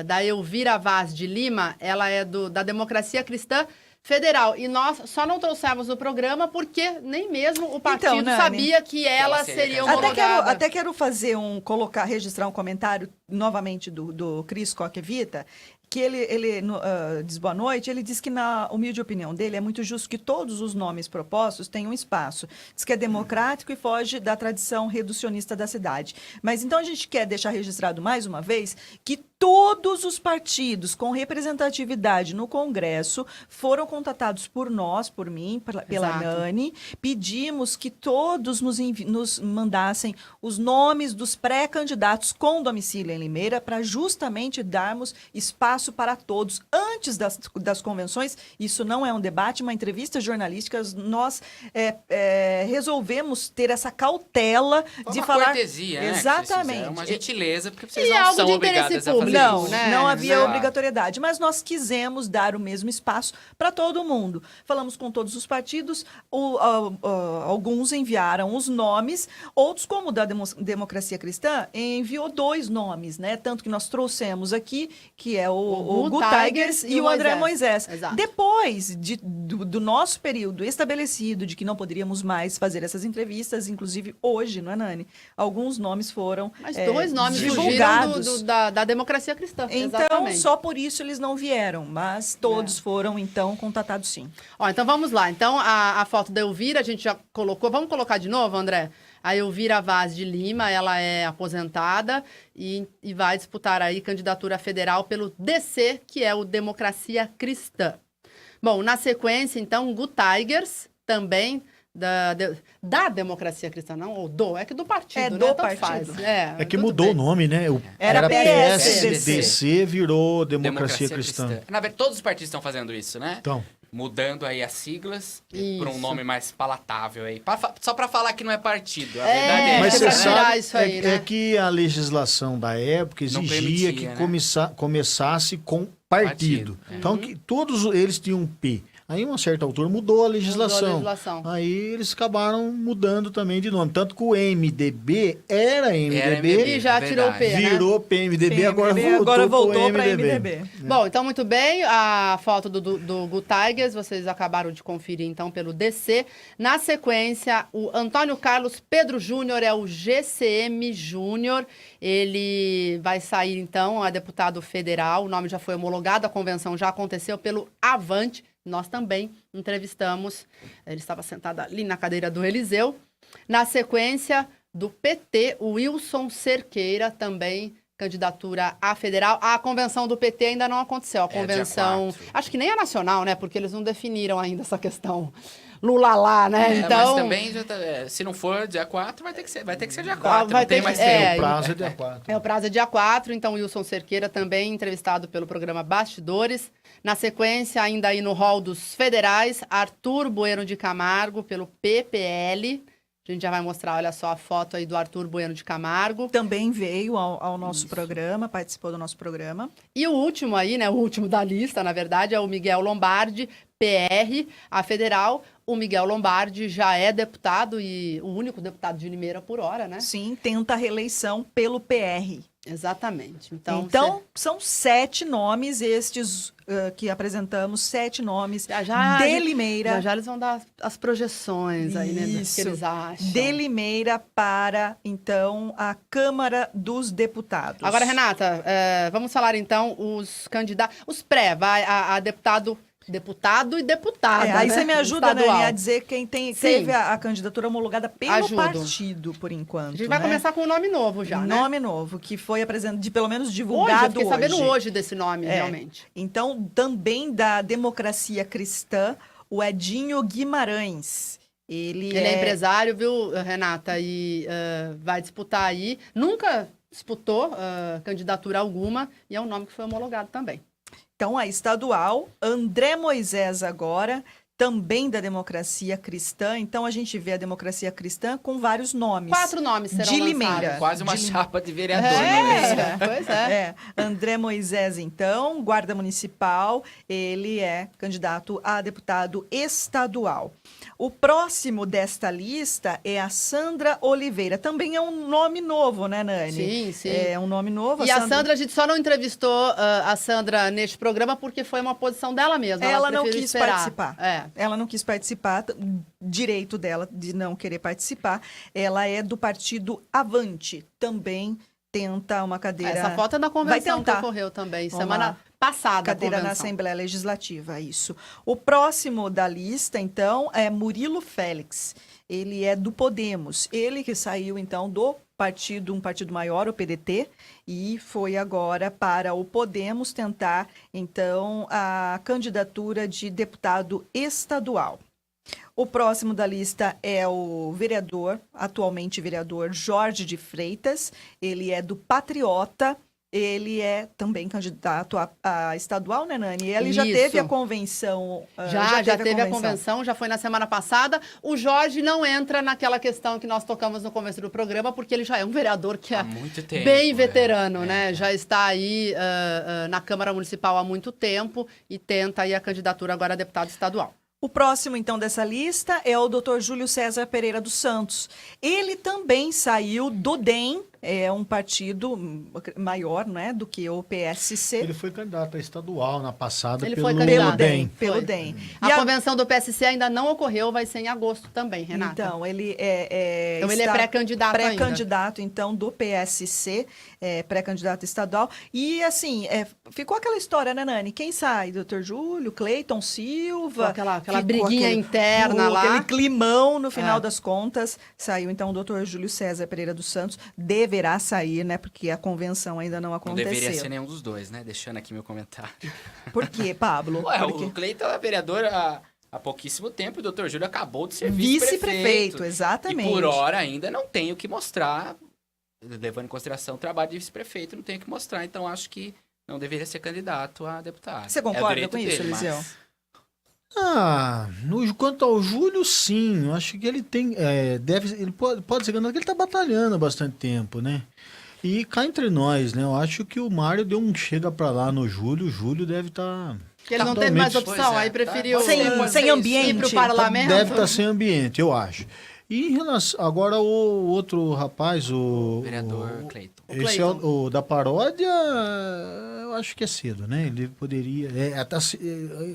da Elvira Vaz de Lima, ela é da Democracia Cristã Federal. E nós só não trouxemos no programa porque nem mesmo o partido Então, Nani, sabia que ela seria homologada. Até quero registrar um comentário novamente do Cris Coquevita, que ele diz boa noite, ele diz que na humilde opinião dele é muito justo que todos os nomes propostos tenham espaço. Diz que é democrático e foge da tradição reducionista da cidade. Mas então a gente quer deixar registrado mais uma vez que todos os partidos com representatividade no Congresso foram contatados por nós, por mim, pela Exato. Nani. Pedimos que todos nos mandassem os nomes dos pré-candidatos com domicílio em Limeira para justamente darmos espaço para todos. Antes das convenções, isso não é um debate, uma entrevista jornalística, nós resolvemos ter essa cautela Foi de uma falar... cortesia, né? Exatamente. É uma gentileza, porque vocês E não algo são de interesse obrigadas a público, fazer Não, isso. né? não havia Exato. obrigatoriedade, mas nós quisemos dar o mesmo espaço para todo mundo. Falamos com todos os partidos, alguns enviaram os nomes, outros, como o da Democracia Cristã, enviou 2 nomes, né? Tanto que nós trouxemos aqui, que é o Gu Tigers e o André Moisés. Exato. Depois do nosso período estabelecido de que não poderíamos mais fazer essas entrevistas, inclusive hoje, não é, Nani? Alguns nomes foram Mas 2 nomes divulgados. surgiram da Democracia Cristã. Então, Exatamente. só por isso eles não vieram, mas todos foram, então, contatados sim. Ó, então vamos lá. Então, a foto da Elvira, a gente já colocou. Vamos colocar de novo, André? A Elvira Vaz de Lima, ela é aposentada e vai disputar aí candidatura federal pelo DC, que é o Democracia Cristã. Bom, na sequência, então, Gu Tigers, também da Democracia Cristã, não? Ou é que do partido, É né? do Tanto partido. faz. É que tudo mudou bem. o nome, né? Era PSDC, virou Democracia Cristã. Na verdade, todos os partidos estão fazendo isso, né? Então, Mudando aí as siglas por um Isso. nome mais palatável aí. Só pra falar que não é partido. A verdade é mas que você pra essa, tirar sabe isso aí, né? é que a legislação da época Não exigia permitia, que né? começasse com partido. Então, que todos eles tinham um P. Aí, uma certa altura, mudou a legislação. Aí, eles acabaram mudando também de nome. Tanto que o MDB era MDB, E já tirou o P, né? virou PMDB, agora voltou para pro MDB. Bom, então muito bem, a foto do Gu Tigers, vocês acabaram de conferir então pelo DC. Na sequência, o Antônio Carlos Pedro Júnior é o GCM Júnior, ele vai sair então a deputado federal, o nome já foi homologado, a convenção já aconteceu pelo Avante, nós também entrevistamos, ele estava sentado ali na cadeira do Eliseu. Na sequência, do PT, o Wilson Cerqueira, também candidatura a federal. A convenção do PT ainda não aconteceu. A convenção, dia 4. acho que nem a nacional, né? Porque eles não definiram ainda essa questão. Lula lá, né? Então, mas também, se não for dia 4, vai ter que ser dia 4. vai Não tem ter mais que- tempo. é, O prazo é dia 4. o prazo é dia 4, então Wilson Cerqueira também entrevistado pelo programa Bastidores. Na sequência, ainda aí no hall dos federais, Arthur Bueno de Camargo, pelo PPL, A gente já vai mostrar, olha só, a foto aí do Arthur Bueno de Camargo. Também veio ao nosso programa, participou do nosso programa. E o último aí, né, o último da lista, na verdade, é o Miguel Lombardi, PR, a federal. O Miguel Lombardi já é deputado e o único deputado de Limeira por hora, né? Sim, tenta a reeleição pelo PR. Exatamente. Então são 7 nomes estes que apresentamos, 7 nomes de Limeira. Já eles vão dar as projeções aí, né? Do que eles acham. De Limeira para, então, a Câmara dos Deputados. Agora, Renata, vamos falar, então, os candidatos, os vai, a deputado e deputada, aí né? você me ajuda, Nani, a dizer quem teve a candidatura homologada pelo partido, por enquanto. A gente vai começar com um nome novo já, né? Nome novo, que foi apresentado, pelo menos divulgado hoje. Eu fiquei sabendo hoje desse nome, realmente. Então, também da Democracia Cristã, o Edinho Guimarães. Ele é empresário, viu, Renata? E vai disputar aí. Nunca disputou candidatura alguma e é um nome que foi homologado também. Então, a estadual, André Moisés agora, também da Democracia Cristã. Então, a gente vê a Democracia Cristã com vários nomes. 4 nomes serão de Limeira. lançados. Quase uma chapa de vereador. Pois é. André Moisés, então, guarda municipal, ele é candidato a deputado estadual. O próximo desta lista é a Sandra Oliveira. Também é um nome novo, né, Nani? Sim, sim. É um nome novo. E a Sandra, a gente só não entrevistou a Sandra neste programa porque foi uma posição dela mesma. Ela não quis participar. É. Ela não quis participar, direito dela de não querer participar. Ela é do partido Avante, também tenta uma cadeira... Essa foto é da convenção que ocorreu também, semana passada. Cadeira na Assembleia Legislativa, isso. O próximo da lista, então, é Murilo Félix. Ele é do Podemos. Ele que saiu, então, do partido, um partido maior, o PDT, e foi agora para o Podemos tentar, então, a candidatura de deputado estadual. O próximo da lista é o atualmente vereador Jorge de Freitas. Ele é do Patriota. Ele é também candidato a estadual, né, Nani? Ele já teve a convenção. Já teve a convenção, já foi na semana passada. O Jorge não entra naquela questão que nós tocamos no começo do programa, porque ele já é um vereador que é muito tempo, bem veterano, né? Já está aí na Câmara Municipal há muito tempo e tenta aí a candidatura agora a deputado estadual. O próximo, então, dessa lista é o Dr. Júlio César Pereira dos Santos. Ele também saiu do DEM, é um partido maior, né, do que o PSC. Ele foi candidato a estadual na passada pelo DEM. A convenção do PSC ainda não ocorreu, vai ser em agosto também, Renata. Então, ele ele é pré-candidato ainda. Pré-candidato, então, do PSC, pré-candidato estadual. E, assim, ficou aquela história, né, Nani? Quem sai? Dr. Júlio, Cleiton Silva... Aquela briguinha interna lá. Aquele climão, no final das contas. Saiu, então, o Dr. Júlio César Pereira dos Santos. Deverá sair, né? Porque a convenção ainda não aconteceu. Não deveria ser nenhum dos dois, né? Deixando aqui meu comentário. Por quê, Pablo? O Cleiton é vereador há pouquíssimo tempo e o Dr. Júlio acabou de ser vice-prefeito. Exatamente. E por hora ainda não tem o que mostrar, levando em consideração o trabalho de vice-prefeito, não tem o que mostrar. Então, acho que não deveria ser candidato a deputado. Você concorda com isso, Eliseu? Quanto ao Júlio, sim. Eu acho que ele tem. Ele pode ser candidato, porque ele está batalhando há bastante tempo, né? E cá entre nós, né? Eu acho que o Mário deu um chega para lá no Júlio. O Júlio deve estar. Ele não teve mais opção, aí preferiu sem ambiente ir para o parlamento. Deve estar sem ambiente, eu acho. E em relação, agora o outro rapaz, o vereador Cleiton. Esse é o da paródia, eu acho que é cedo, né? Ele poderia...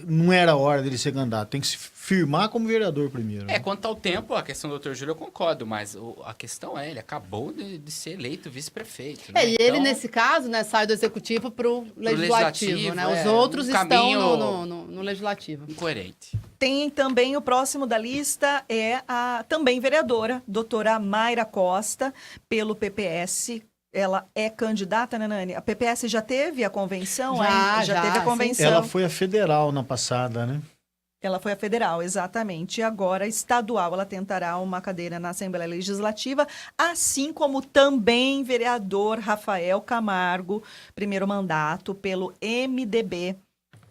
não era a hora dele ser candidato, tem que se firmar como vereador primeiro. Né? Quanto ao tempo, a questão do Dr. Júlio eu concordo, mas a questão ele acabou de ser eleito vice-prefeito. Né? E ele, nesse caso, né, sai do executivo para o legislativo, né? Os outros estão no legislativo. Incoerente. Tem também o próximo da lista, é a também vereadora, doutora Mayra Costa, pelo PPS. Ela é candidata, né, Nani? A PPS já teve a convenção? Já teve a convenção. Ela foi a federal na passada, né? Ela foi a federal, exatamente. E agora, estadual, ela tentará uma cadeira na Assembleia Legislativa, assim como também vereador Rafael Camargo, primeiro mandato pelo MDB,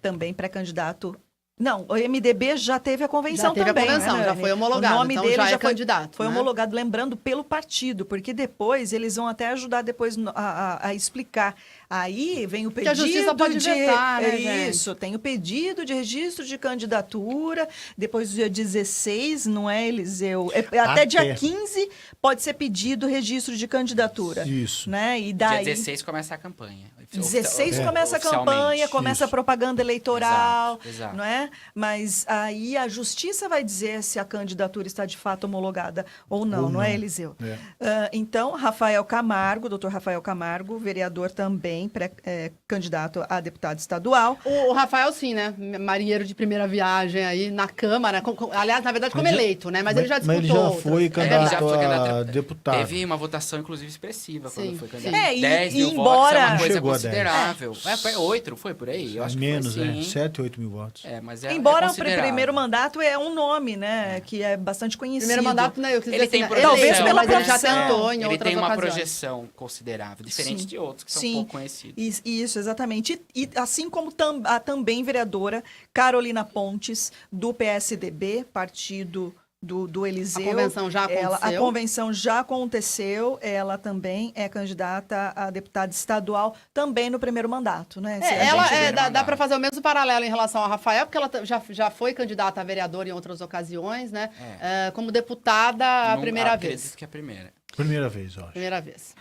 também pré-candidato Não, o MDB já teve a convenção Já teve a também. convenção, né, já Nani? foi homologado, O nome então dele já é foi, candidato, Foi né? homologado, lembrando, pelo partido, porque depois eles vão até ajudar depois a explicar. Aí vem o Que a pedido justiça pode de... vetar, né, gente? Isso, tem o pedido de registro de candidatura, depois do dia 16, não é, Eliseu? Até dia 15 pode ser pedido registro de candidatura. Isso. Né? E Dia daí... 16 começa a campanha. 16 É, começa a campanha, oficialmente. começa a Isso. propaganda eleitoral, Exato. não é? Mas aí a justiça vai dizer se a candidatura está de fato homologada ou não, Ou não é, não. Eliseu? É. Então, Rafael Camargo, doutor Rafael Camargo, vereador também, candidato a deputado estadual. O Rafael, sim, né? Marinheiro de primeira viagem aí na Câmara. Aliás, na verdade, como eleito, né? Mas ele já disputou. Mas ele já outras. foi Ele candidato já foi a candidato. deputado. Teve uma votação, inclusive, expressiva Sim, quando foi sim. candidato. E 10 mil embora... votos é uma coisa Chegou a 10. considerável. É 8, não foi por aí? Eu acho Menos, que foi, sim. 7, 8 mil votos. Mas é Embora o considerável. primeiro mandato é um nome, né? Que é bastante conhecido. Primeiro mandato, né? Eu quis Ele dizer tem assim, projeção. Talvez pela mas ele já profissão. tentou em Ele outras tem uma ocasiões. projeção considerável, diferente Sim. de outros que são Sim. pouco conhecidos. Isso, exatamente. E assim como a também vereadora Carolina Pontes, do PSDB, partido do Eliseu. A convenção já aconteceu. A convenção já aconteceu. Ela também é candidata a deputada estadual, também no primeiro mandato, né? Dá para fazer o mesmo paralelo em relação ao Rafael, porque ela já foi candidata a vereadora em outras ocasiões, né? Como deputada a primeira vez. Acredito que é a primeira. Primeira vez, eu acho. Primeira vez.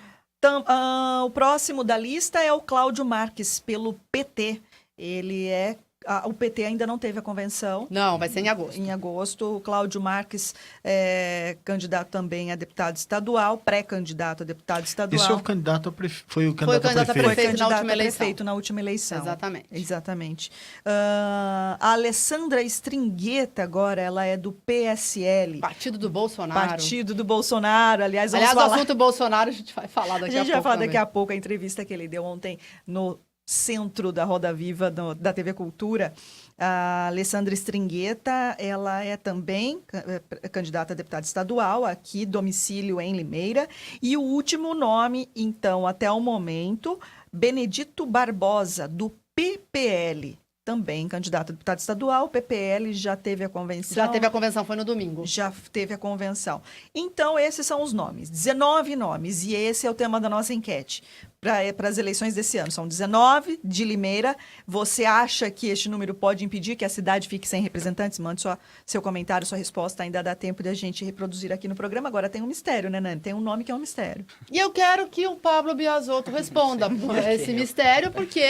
O próximo da lista é o Cláudio Marques, pelo PT. Ele é... o PT ainda não teve a convenção. Não, vai ser em agosto. Em agosto, o Cláudio Marques é candidato também a deputado estadual, pré-candidato a deputado estadual. Esse é o candidato a foi o candidato a candidato a prefeito. Foi prefeito na candidato última a eleição. prefeito na última eleição. Exatamente. Exatamente. A Alessandra Stringueta, agora, ela é do PSL. Partido do Bolsonaro. Partido do Bolsonaro. Aliás, vamos Aliás, o falar... assunto Bolsonaro a gente vai falar daqui a pouco. A gente vai falar daqui também. a pouco a entrevista que ele deu ontem no centro da Roda Viva da TV Cultura. A Alessandra Stringueta, ela é também candidata a deputada estadual, aqui, domicílio em Limeira. E o último nome, então, até o momento, Benedito Barbosa, do PPL. Também candidato a deputado estadual, o PPL já teve a convenção. Já teve a convenção, foi no domingo. Já teve a convenção. Então, esses são os nomes. 19 nomes. E esse é o tema da nossa enquete. Para as eleições desse ano. São 19 de Limeira. Você acha que este número pode impedir que a cidade fique sem representantes? Mande seu comentário, sua resposta. Ainda dá tempo de a gente reproduzir aqui no programa. Agora tem um mistério, né, Nani? Tem um nome que é um mistério. E eu quero que o Pablo Biasotto responda esse mistério, porque,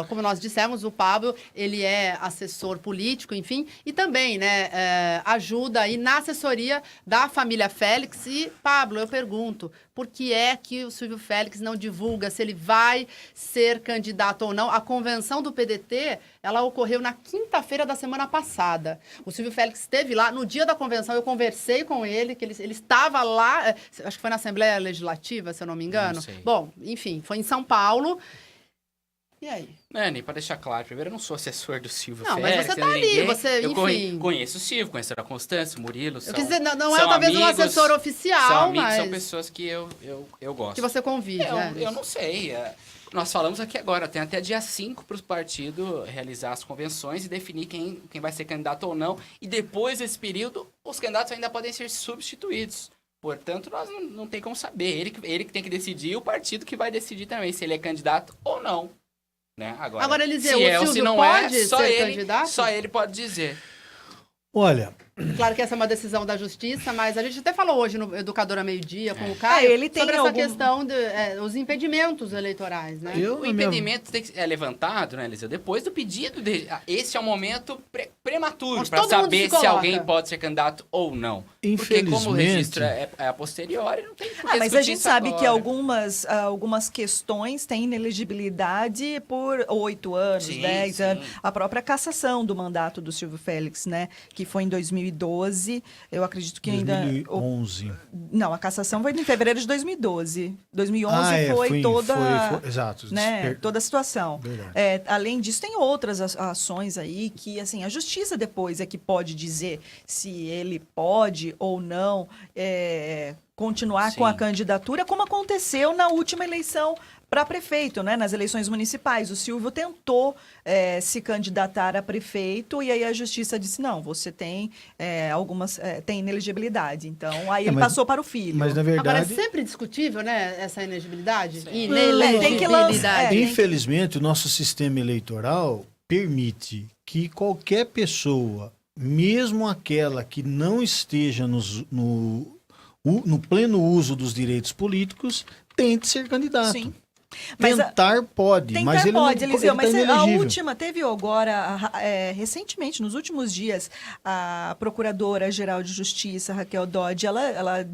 como nós dissemos, o Pablo, ele é assessor político, enfim, e também, né, ajuda aí na assessoria da família Félix. E, Pablo, eu pergunto, por que é que o Silvio Félix não divulga se ele vai ser candidato ou não? A convenção do PDT, ela ocorreu na quinta-feira da semana passada. O Silvio Félix esteve lá no dia da convenção, eu conversei com ele, que ele estava lá, acho que foi na Assembleia Legislativa, se eu não me engano. Não sei. Bom, enfim, foi em São Paulo. E aí? Nani, para deixar claro, primeiro eu não sou assessor do Silvio Não, Félix. mas você tá ali, você, eu enfim. conheço o Silvio, conheço a Constância, o Murilo. Eu quis dizer, não é são talvez um amigos, assessor são oficial, amigos, mas são pessoas que eu gosto. que você convide, né? Eu não sei. Nós falamos aqui agora, tem até dia 5 para o partido realizar as convenções e definir quem vai ser candidato ou não. E depois desse período, os candidatos ainda podem ser substituídos. Portanto, nós não tem como saber. Ele que tem que decidir e o partido que vai decidir também se ele é candidato ou não. Né? Agora, Eliseu, se o é ou se Silvio não pode é, ser candidato? Só ele pode dizer. Olha, Claro que essa é uma decisão da justiça, mas a gente até falou hoje no Educadora Meio Dia com o Caio ele tem sobre essa algum... questão dos impedimentos eleitorais, né? O impedimento é levantado, né, Eliseu? Depois do pedido dele. Esse é o momento prematuro Onde para todo mundo saber se se coloca. alguém pode ser candidato ou não. Porque como o registro é a posteriori, não tem por que Mas a discutir gente isso sabe agora. que algumas questões têm inelegibilidade por 8 anos, Sim, 10 sim. anos. A própria cassação do mandato do Silvio Félix, né? Que foi em 2012. Eu acredito que ainda... 2011. Não, a cassação foi em fevereiro de 2012. 2011 foi toda... Exato. Né, toda a situação. Verdade. Além disso, tem outras ações aí que, assim, a justiça depois é que pode dizer se ele pode ou não continuar Sim. com a candidatura, como aconteceu na última eleição para prefeito, né? Nas eleições municipais. O Silvio tentou se candidatar a prefeito e aí a justiça disse, não, você tem tem inelegibilidade. Então, aí ele mas- passou para o filho. Mas, na Agora, é verdade, sempre discutível, né, essa inelegibilidade? Tem que lançar- tem que- infelizmente, o nosso sistema eleitoral permite que qualquer pessoa, mesmo aquela que não esteja no pleno uso dos direitos políticos, tente ser candidato. Sim. Mas Tentar pode, Tentar mas ele pode, não, Eliseu, ele mas tá a inelegível. última, teve agora, recentemente, nos últimos dias, a Procuradora-Geral de Justiça, Raquel Dodge, ela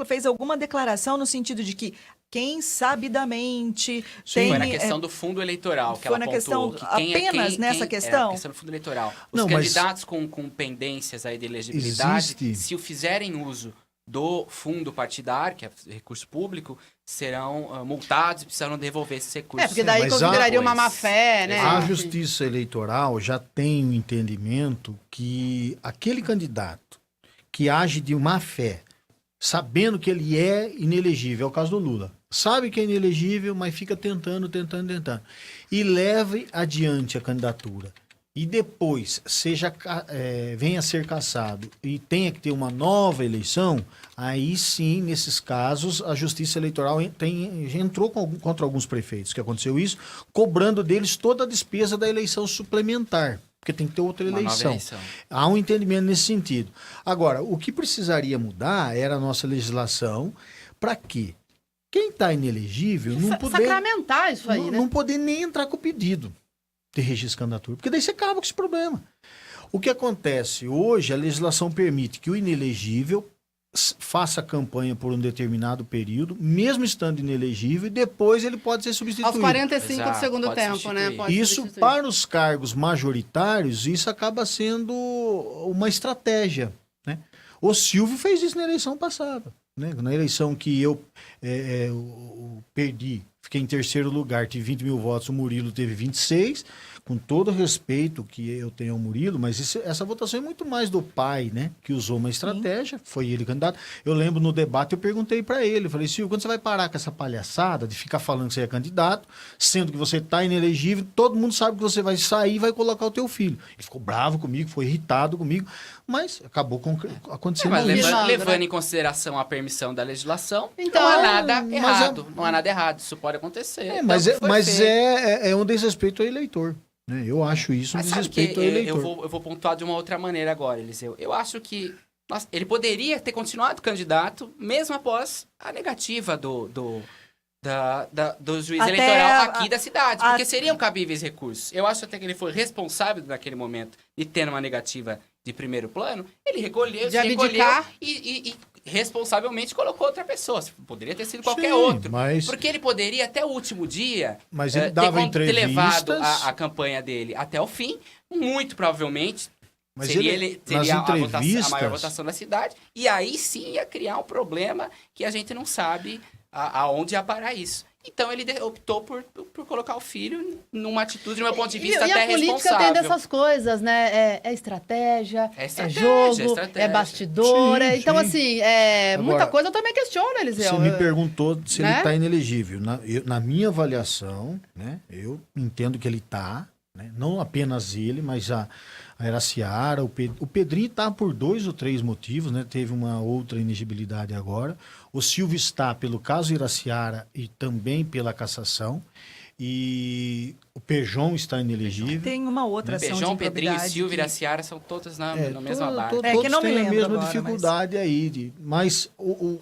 fez alguma declaração no sentido de que quem sabidamente tem... Foi na questão do fundo eleitoral que foi ela na apontou. questão Que quem apenas nessa questão? a questão do fundo eleitoral. Os Não, mas- candidatos com pendências aí de elegibilidade, Existe. se o fizerem uso do fundo partidário, que é recurso público, serão multados e precisarão devolver esses recursos. Porque daí Mas consideraria uma depois. má-fé, né? A Exato. Justiça Eleitoral já tem o entendimento que aquele candidato que age de má fé, sabendo que ele é inelegível, é o caso do Lula, sabe que é inelegível, mas fica tentando, e leve adiante a candidatura, e depois venha a ser cassado e tenha que ter uma nova eleição, aí sim, nesses casos, a Justiça Eleitoral entrou contra alguns prefeitos, que aconteceu isso, cobrando deles toda a despesa da eleição suplementar, porque tem que ter outra Uma nova eleição. eleição. Há um entendimento nesse sentido. Agora, o que precisaria mudar era a nossa legislação para que quem está inelegível não poder, Sacramentar isso aí, não, né? não poder nem entrar com o pedido de registro de candidatura, porque daí você acaba com esse problema. O que acontece hoje, a legislação permite que o inelegível faça campanha por um determinado período, mesmo estando inelegível, e depois ele pode ser substituído. Aos 45 do Exato, segundo pode tempo, substituir. né? Pode Isso, substituir. para os cargos majoritários, isso acaba sendo uma estratégia, né? O Silvio fez isso na eleição passada, né? Na eleição que eu perdi, fiquei em terceiro lugar, tive 20 mil votos, o Murilo teve 26, com todo o respeito que eu tenho ao Murilo, mas essa votação é muito mais do pai, né? Que usou uma estratégia, foi ele candidato. Eu lembro no debate, eu perguntei para ele, eu falei, Silvio, quando você vai parar com essa palhaçada de ficar falando que você é candidato, sendo que você está inelegível, todo mundo sabe que você vai sair e vai colocar o teu filho. Ele ficou bravo comigo, foi irritado comigo, mas acabou acontecendo Mas isso. levando em consideração a permissão da legislação, Então, não há nada mas errado. Não há nada errado. Isso pode acontecer. Mas, Então, foi feito. é um desrespeito ao eleitor. Né? Eu acho isso um Mas sabe que desrespeito ao eleitor. eu vou pontuar de uma outra maneira agora, Eliseu. Eu acho que ele poderia ter continuado candidato mesmo após a negativa do juiz Até eleitoral aqui da cidade, porque seriam cabíveis recursos. Eu acho até que ele foi responsável naquele momento de ter uma negativa de primeiro plano. Ele recolheu, De se recolheu abdicar. e responsavelmente colocou outra pessoa. Poderia ter sido qualquer Sim, outro. mas- Porque ele poderia até o último dia Mas ele dava ter levado entrevistas. a campanha dele até o fim, muito provavelmente. Mas Seria ele- a nas maior entrevistas- votação da cidade. E aí sim ia criar um problema que a gente não sabe aonde ia parar isso. Então ele optou por colocar o filho numa atitude, do meu ponto de vista, e até a política responsável. tem dessas coisas, né? É estratégia, É é estratégia, jogo, é estratégia. é bastidor. Sim, Então, sim. assim, Agora, muita coisa eu também questiono, Eliseu. Você me perguntou se ele né? está inelegível. Na minha avaliação, né, eu entendo que ele está, né, não apenas ele, mas a Iraciara, o Pedrinho está por 2 ou 3 motivos, né, teve uma outra inegibilidade agora. O Silvio está pelo caso Iraciara e também pela cassação. E o Pejon está inelegível. Tem uma outra ação Beijão, de Pedrinho, improbidade Silvio e que- Iraciara são todas na mesma barca. Todos que não me têm a lembro mesma agora, dificuldade aí. Mas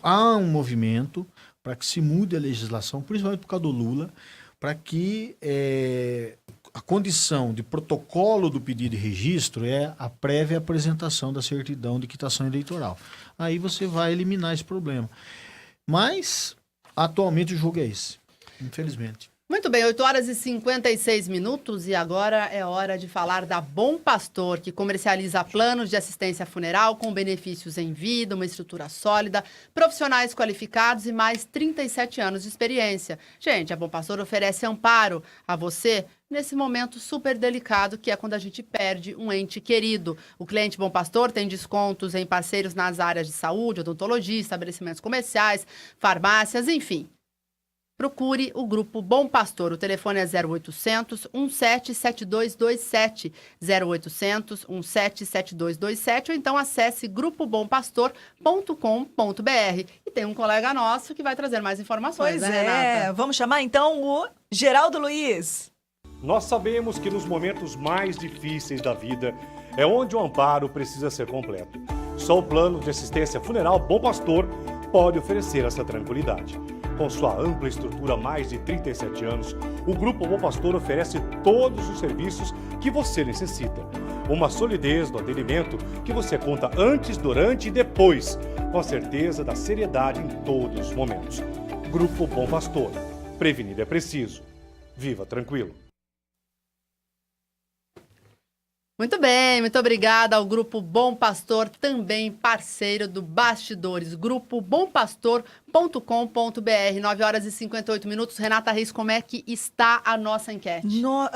há um movimento para que se mude a legislação, principalmente por causa do Lula, para que a condição de protocolo do pedido de registro é a prévia apresentação da certidão de quitação eleitoral. Aí você vai eliminar esse problema. Mas, atualmente, o jogo é esse, infelizmente. Muito bem, 8 horas e 56 minutos e agora é hora de falar da Bom Pastor, que comercializa planos de assistência funeral com benefícios em vida, uma estrutura sólida, profissionais qualificados e mais 37 anos de experiência. Gente, a Bom Pastor oferece amparo a você nesse momento super delicado que é quando a gente perde um ente querido. O cliente Bom Pastor tem descontos em parceiros nas áreas de saúde, odontologia, estabelecimentos comerciais, farmácias, enfim. Procure o Grupo Bom Pastor. O telefone é 0800 177227, 0800 177227, ou então acesse grupobompastor.com.br. E tem um colega nosso que vai trazer mais informações, Pois né, é, Renata? vamos chamar então o Geraldo Luiz. Nós sabemos que nos momentos mais difíceis da vida é onde o amparo precisa ser completo. Só o plano de assistência funeral Bom Pastor pode oferecer essa tranquilidade. Com sua ampla estrutura há mais de 37 anos, o Grupo Bom Pastor oferece todos os serviços que você necessita. Uma solidez no atendimento que você conta antes, durante e depois, com a certeza da seriedade em todos os momentos. Grupo Bom Pastor. Prevenir é preciso. Viva tranquilo. Muito bem, muito obrigada ao Grupo Bom Pastor, também parceiro do Bastidores, grupobompastor.com.br, 9 horas e 58 minutos. Renata Reis, como é que está a nossa enquete?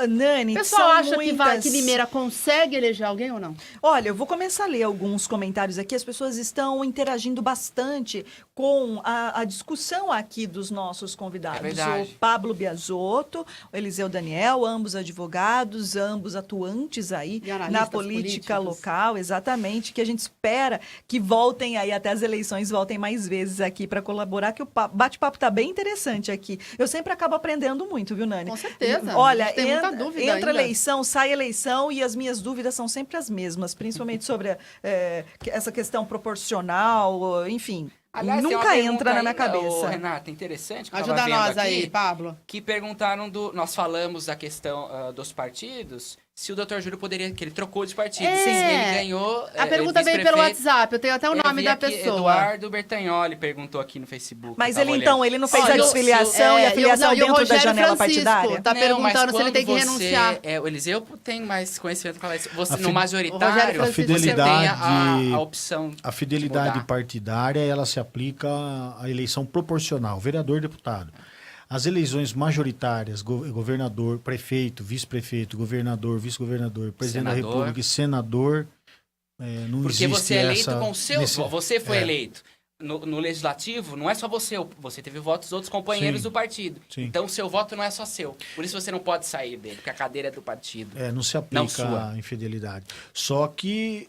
Nani, O pessoal são acha muitas... que Limeira consegue eleger alguém ou não? Olha, eu vou começar a ler alguns comentários aqui. As pessoas estão interagindo bastante com a discussão aqui dos nossos convidados. É verdade. O Pablo Biasotto, o Eliseu Daniel, ambos advogados, ambos atuantes aí E analistas na política políticos. local, exatamente, que a gente espera que voltem aí até as eleições, voltem mais vezes aqui para colaborar, que o bate-papo tá bem interessante aqui. Eu sempre acabo aprendendo muito, viu, Nani? Com certeza. Olha, A gente tem muita dúvida entra ainda. eleição, sai eleição e as minhas dúvidas são sempre as mesmas, principalmente sobre essa questão proporcional, enfim. Aliás, tem uma nunca pergunta entra na minha ainda, cabeça. ô, Renata, interessante. Que eu Ajuda tava vendo nós aqui, aí, Pablo. Que perguntaram nós falamos da questão dos partidos, se o Dr. Júlio poderia, que ele trocou de partido, É. se ele ganhou... A pergunta veio pelo WhatsApp, eu tenho até o Eu nome vi da aqui, pessoa. Eduardo Bertagnoli perguntou aqui no Facebook. Mas eu ele tava então, olhando. ele não fez Olha, a desfiliação e a filiação e o dentro da Rogério janela Francisco partidária? tá Não, perguntando mas se ele tem que quando renunciar. o Eliseu tem mais conhecimento para isso. Você, A no fi- majoritário, Rogério A Francisco, você tem fidelidade, a opção a de fidelidade mudar. partidária, ela se aplica à eleição proporcional, vereador, deputado. As eleições majoritárias, governador, prefeito, vice-prefeito, governador, vice-governador, presidente da Senador. República e senador, não Porque existe você é eleito essa com o seu... nesse- Você foi é. eleito. No legislativo, não é só você. Você teve votos dos outros companheiros Sim. do partido. Sim. Então, o seu voto não é só seu. Por isso, você não pode sair dele, porque a cadeira é do partido. Não se Não aplica sua. a infidelidade. Só que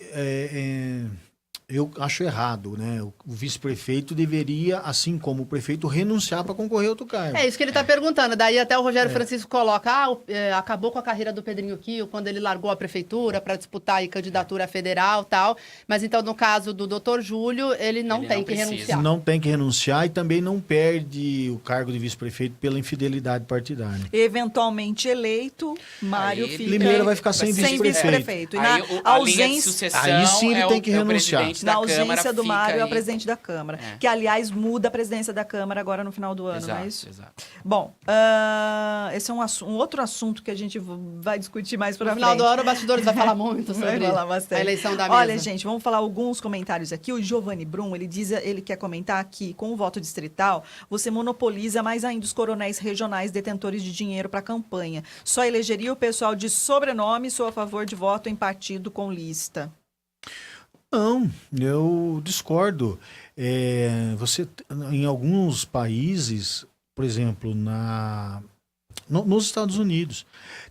eu acho errado, né? O vice-prefeito deveria, assim como o prefeito, renunciar para concorrer a outro cargo. É isso que ele está perguntando. Daí até o Rogério Francisco coloca, acabou com a carreira do Pedrinho Quio quando ele largou a prefeitura para disputar aí candidatura federal e tal. Mas então, no caso do Dr. Júlio, ele não Ele tem não que precisa. renunciar. Não tem que renunciar e também não perde o cargo de vice-prefeito pela infidelidade partidária. Eventualmente eleito, Mário Aí, fica Limeira vai ficar sem vice-prefeito. E Aí, na a linha de ausência... sucessão Aí sim ele é tem o- que é o renunciar. presidente Na da Câmara ausência do fica Mário, é o aí. presidente da Câmara. É. Que, aliás, muda a presidência da Câmara agora no final do ano, não é isso? Exato. Bom, esse é um outro assunto que a gente vai discutir mais pra No frente. final do ano, o Bastidores vai falar muito Vai sobre falar bastante. a eleição da mesa. Olha, gente, vamos falar alguns comentários aqui. O Giovanni Brum, ele quer comentar que com o voto distrital, você monopoliza mais ainda os coronéis regionais detentores de dinheiro para campanha. Só elegeria o pessoal de sobrenome, sou a favor de voto em partido com lista. Não, eu discordo. Em alguns países, por exemplo, nos Estados Unidos,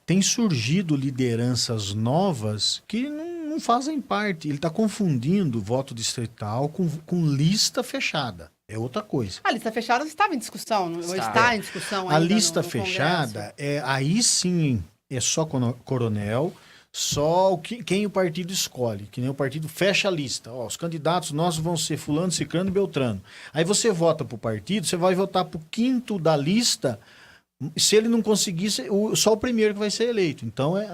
tem surgido lideranças novas que não fazem parte. Ele está confundindo voto distrital com lista fechada. É outra coisa. A lista fechada estava em discussão, ou Está. está em discussão A ainda lista no fechada, Congresso. aí sim é só coronel, só quem o partido escolhe, que nem o partido fecha a lista. Ó, os candidatos nossos vão ser fulano, ciclano e beltrano. Aí você vota para o partido, você vai votar para o quinto da lista, se ele não conseguir, só o primeiro que vai ser eleito. Então é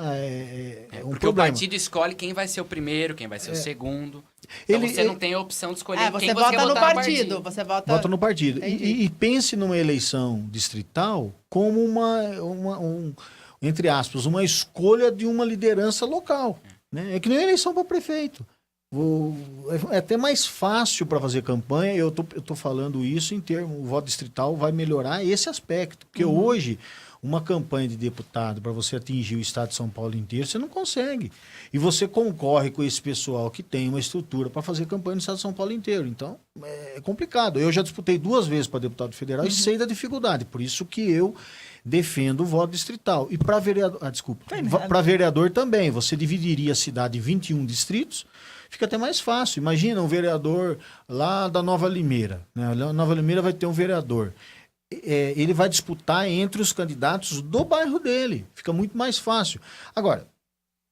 um Porque problema. o partido escolhe quem vai ser o primeiro, quem vai ser o segundo. Então você não tem a opção de escolher você quem vota você quer no votar partido. Você vota... Vota no partido. Entendi. E pense numa eleição distrital como entre aspas, uma escolha de uma liderança local. Né? É que nem a eleição para prefeito. É até mais fácil para fazer campanha. Eu tô falando isso em termos, o voto distrital vai melhorar esse aspecto. Porque hoje, uma campanha de deputado, para você atingir o estado de São Paulo inteiro, você não consegue. E você concorre com esse pessoal que tem uma estrutura para fazer campanha no estado de São Paulo inteiro. Então, é complicado. Eu já disputei 2 vezes para deputado federal e sei da dificuldade. Por isso que eu defendo o voto distrital. E para vereador, para vereador também. Você dividiria a cidade em 21 distritos, fica até mais fácil. Imagina um vereador lá da Nova Limeira. Né? A Nova Limeira vai ter um vereador. Ele vai disputar entre os candidatos do bairro dele. Fica muito mais fácil. Agora,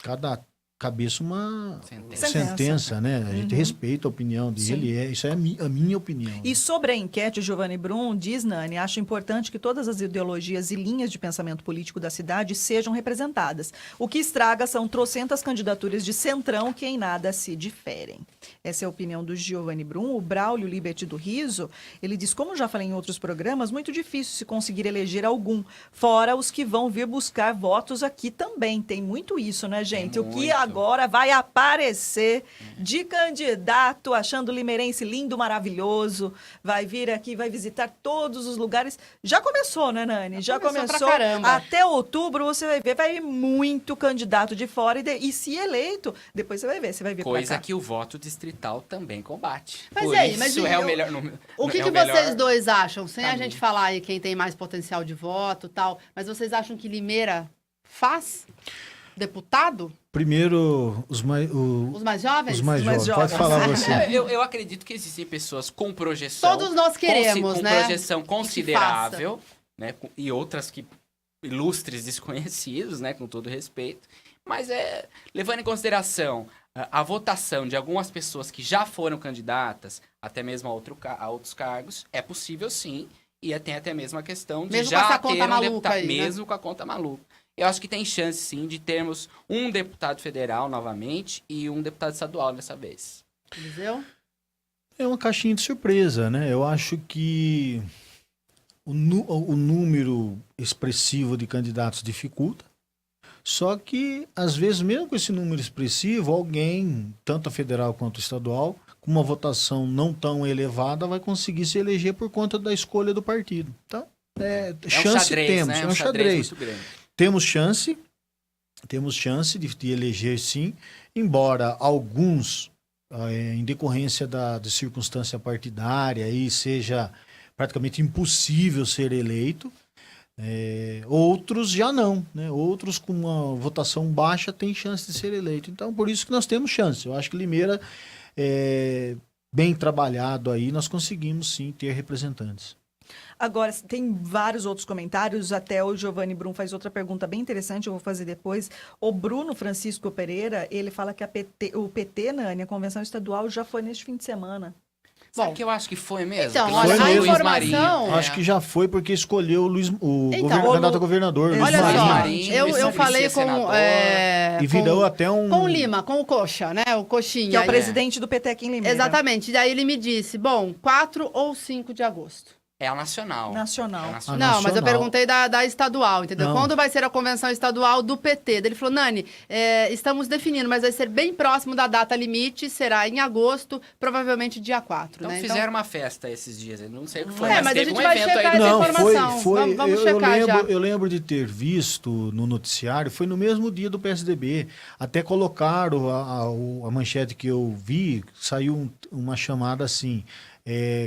cada cabeça uma sentença, né? A gente respeita a opinião dele, isso é a minha opinião. E sobre a enquete, Giovanni Brum diz, Nani, acho importante que todas as ideologias e linhas de pensamento político da cidade sejam representadas. O que estraga são trocentas candidaturas de centrão que em nada se diferem. Essa é a opinião do Giovanni Brum. O Braulio Liberty do Riso, ele diz, como já falei em outros programas, muito difícil se conseguir eleger algum, fora os que vão vir buscar votos aqui também. Tem muito isso, né, gente? O que agora vai aparecer de candidato, achando o limeirense lindo, maravilhoso, vai vir aqui, vai visitar todos os lugares. Já começou, né, Nani? Já começou. Pra caramba. Até outubro você vai ver, vai vir muito candidato de fora e se eleito, depois você vai ver pra Coisa cá. que o voto distrital também combate. Mas Por aí, isso mas é o melhor número. O que vocês dois acham? Sem a gente falar aí quem tem mais potencial de voto e tal, mas vocês acham que Limeira faz deputado? Primeiro, os mais jovens? Os mais jovens. Pode falar você. Eu acredito que existem pessoas com projeção. Todos nós queremos, com né? projeção considerável, né? E outras que ilustres desconhecidos, né? Com todo respeito. Mas levando em consideração a votação de algumas pessoas que já foram candidatas, até mesmo a outros cargos, é possível sim. E tem até mesmo a questão de mesmo já com essa ter conta um maluca deputado, aí, mesmo com a conta maluca. Eu acho que tem chance, sim, de termos um deputado federal novamente e um deputado estadual dessa vez. Eliseu? É uma caixinha de surpresa, né? Eu acho que o número expressivo de candidatos dificulta. Só que, às vezes, mesmo com esse número expressivo, alguém, tanto a federal quanto a estadual, com uma votação não tão elevada, vai conseguir se eleger por conta da escolha do partido. Então, chance xadrez, temos, né? é um xadrez. Muito grande. Temos chance de eleger, sim, embora alguns, em decorrência de circunstância partidária, aí seja praticamente impossível ser eleito. Outros já não, né? Outros com uma votação baixa têm chance de ser eleito. Então, por isso que nós temos chance. Eu acho que Limeira, bem trabalhado aí, nós conseguimos sim ter representantes. Agora, tem vários outros comentários, até o Giovanni Brum faz outra pergunta bem interessante, eu vou fazer depois. O Bruno Francisco Pereira, ele fala que o PT, Nani, a convenção estadual, já foi neste fim de semana. Sabe que eu acho que foi mesmo? Então, olha, a Luiz informação... Marinho, Acho que já foi porque escolheu o candidato a governador. Olha Luiz só, Marinho. eu falei com... E virou até um... Com o Lima, com o Coxa, né? O Coxinha. Que é o presidente do PT aqui em Limeira. Exatamente. E daí ele me disse, 4 ou 5 de agosto. É o nacional. Nacional. Não, mas eu perguntei da estadual, entendeu? Não. Quando vai ser a convenção estadual do PT? Daí ele falou, Nani, estamos definindo, mas vai ser bem próximo da data limite, será em agosto, provavelmente dia 4, Então né? fizeram uma festa esses dias, eu não sei o que foi, mas a teve gente um vai evento checar aí. essa Não, informação. foi. Vamos checar já. Eu lembro de ter visto no noticiário, foi no mesmo dia do PSDB. Até colocaram a manchete que eu vi, saiu uma chamada assim...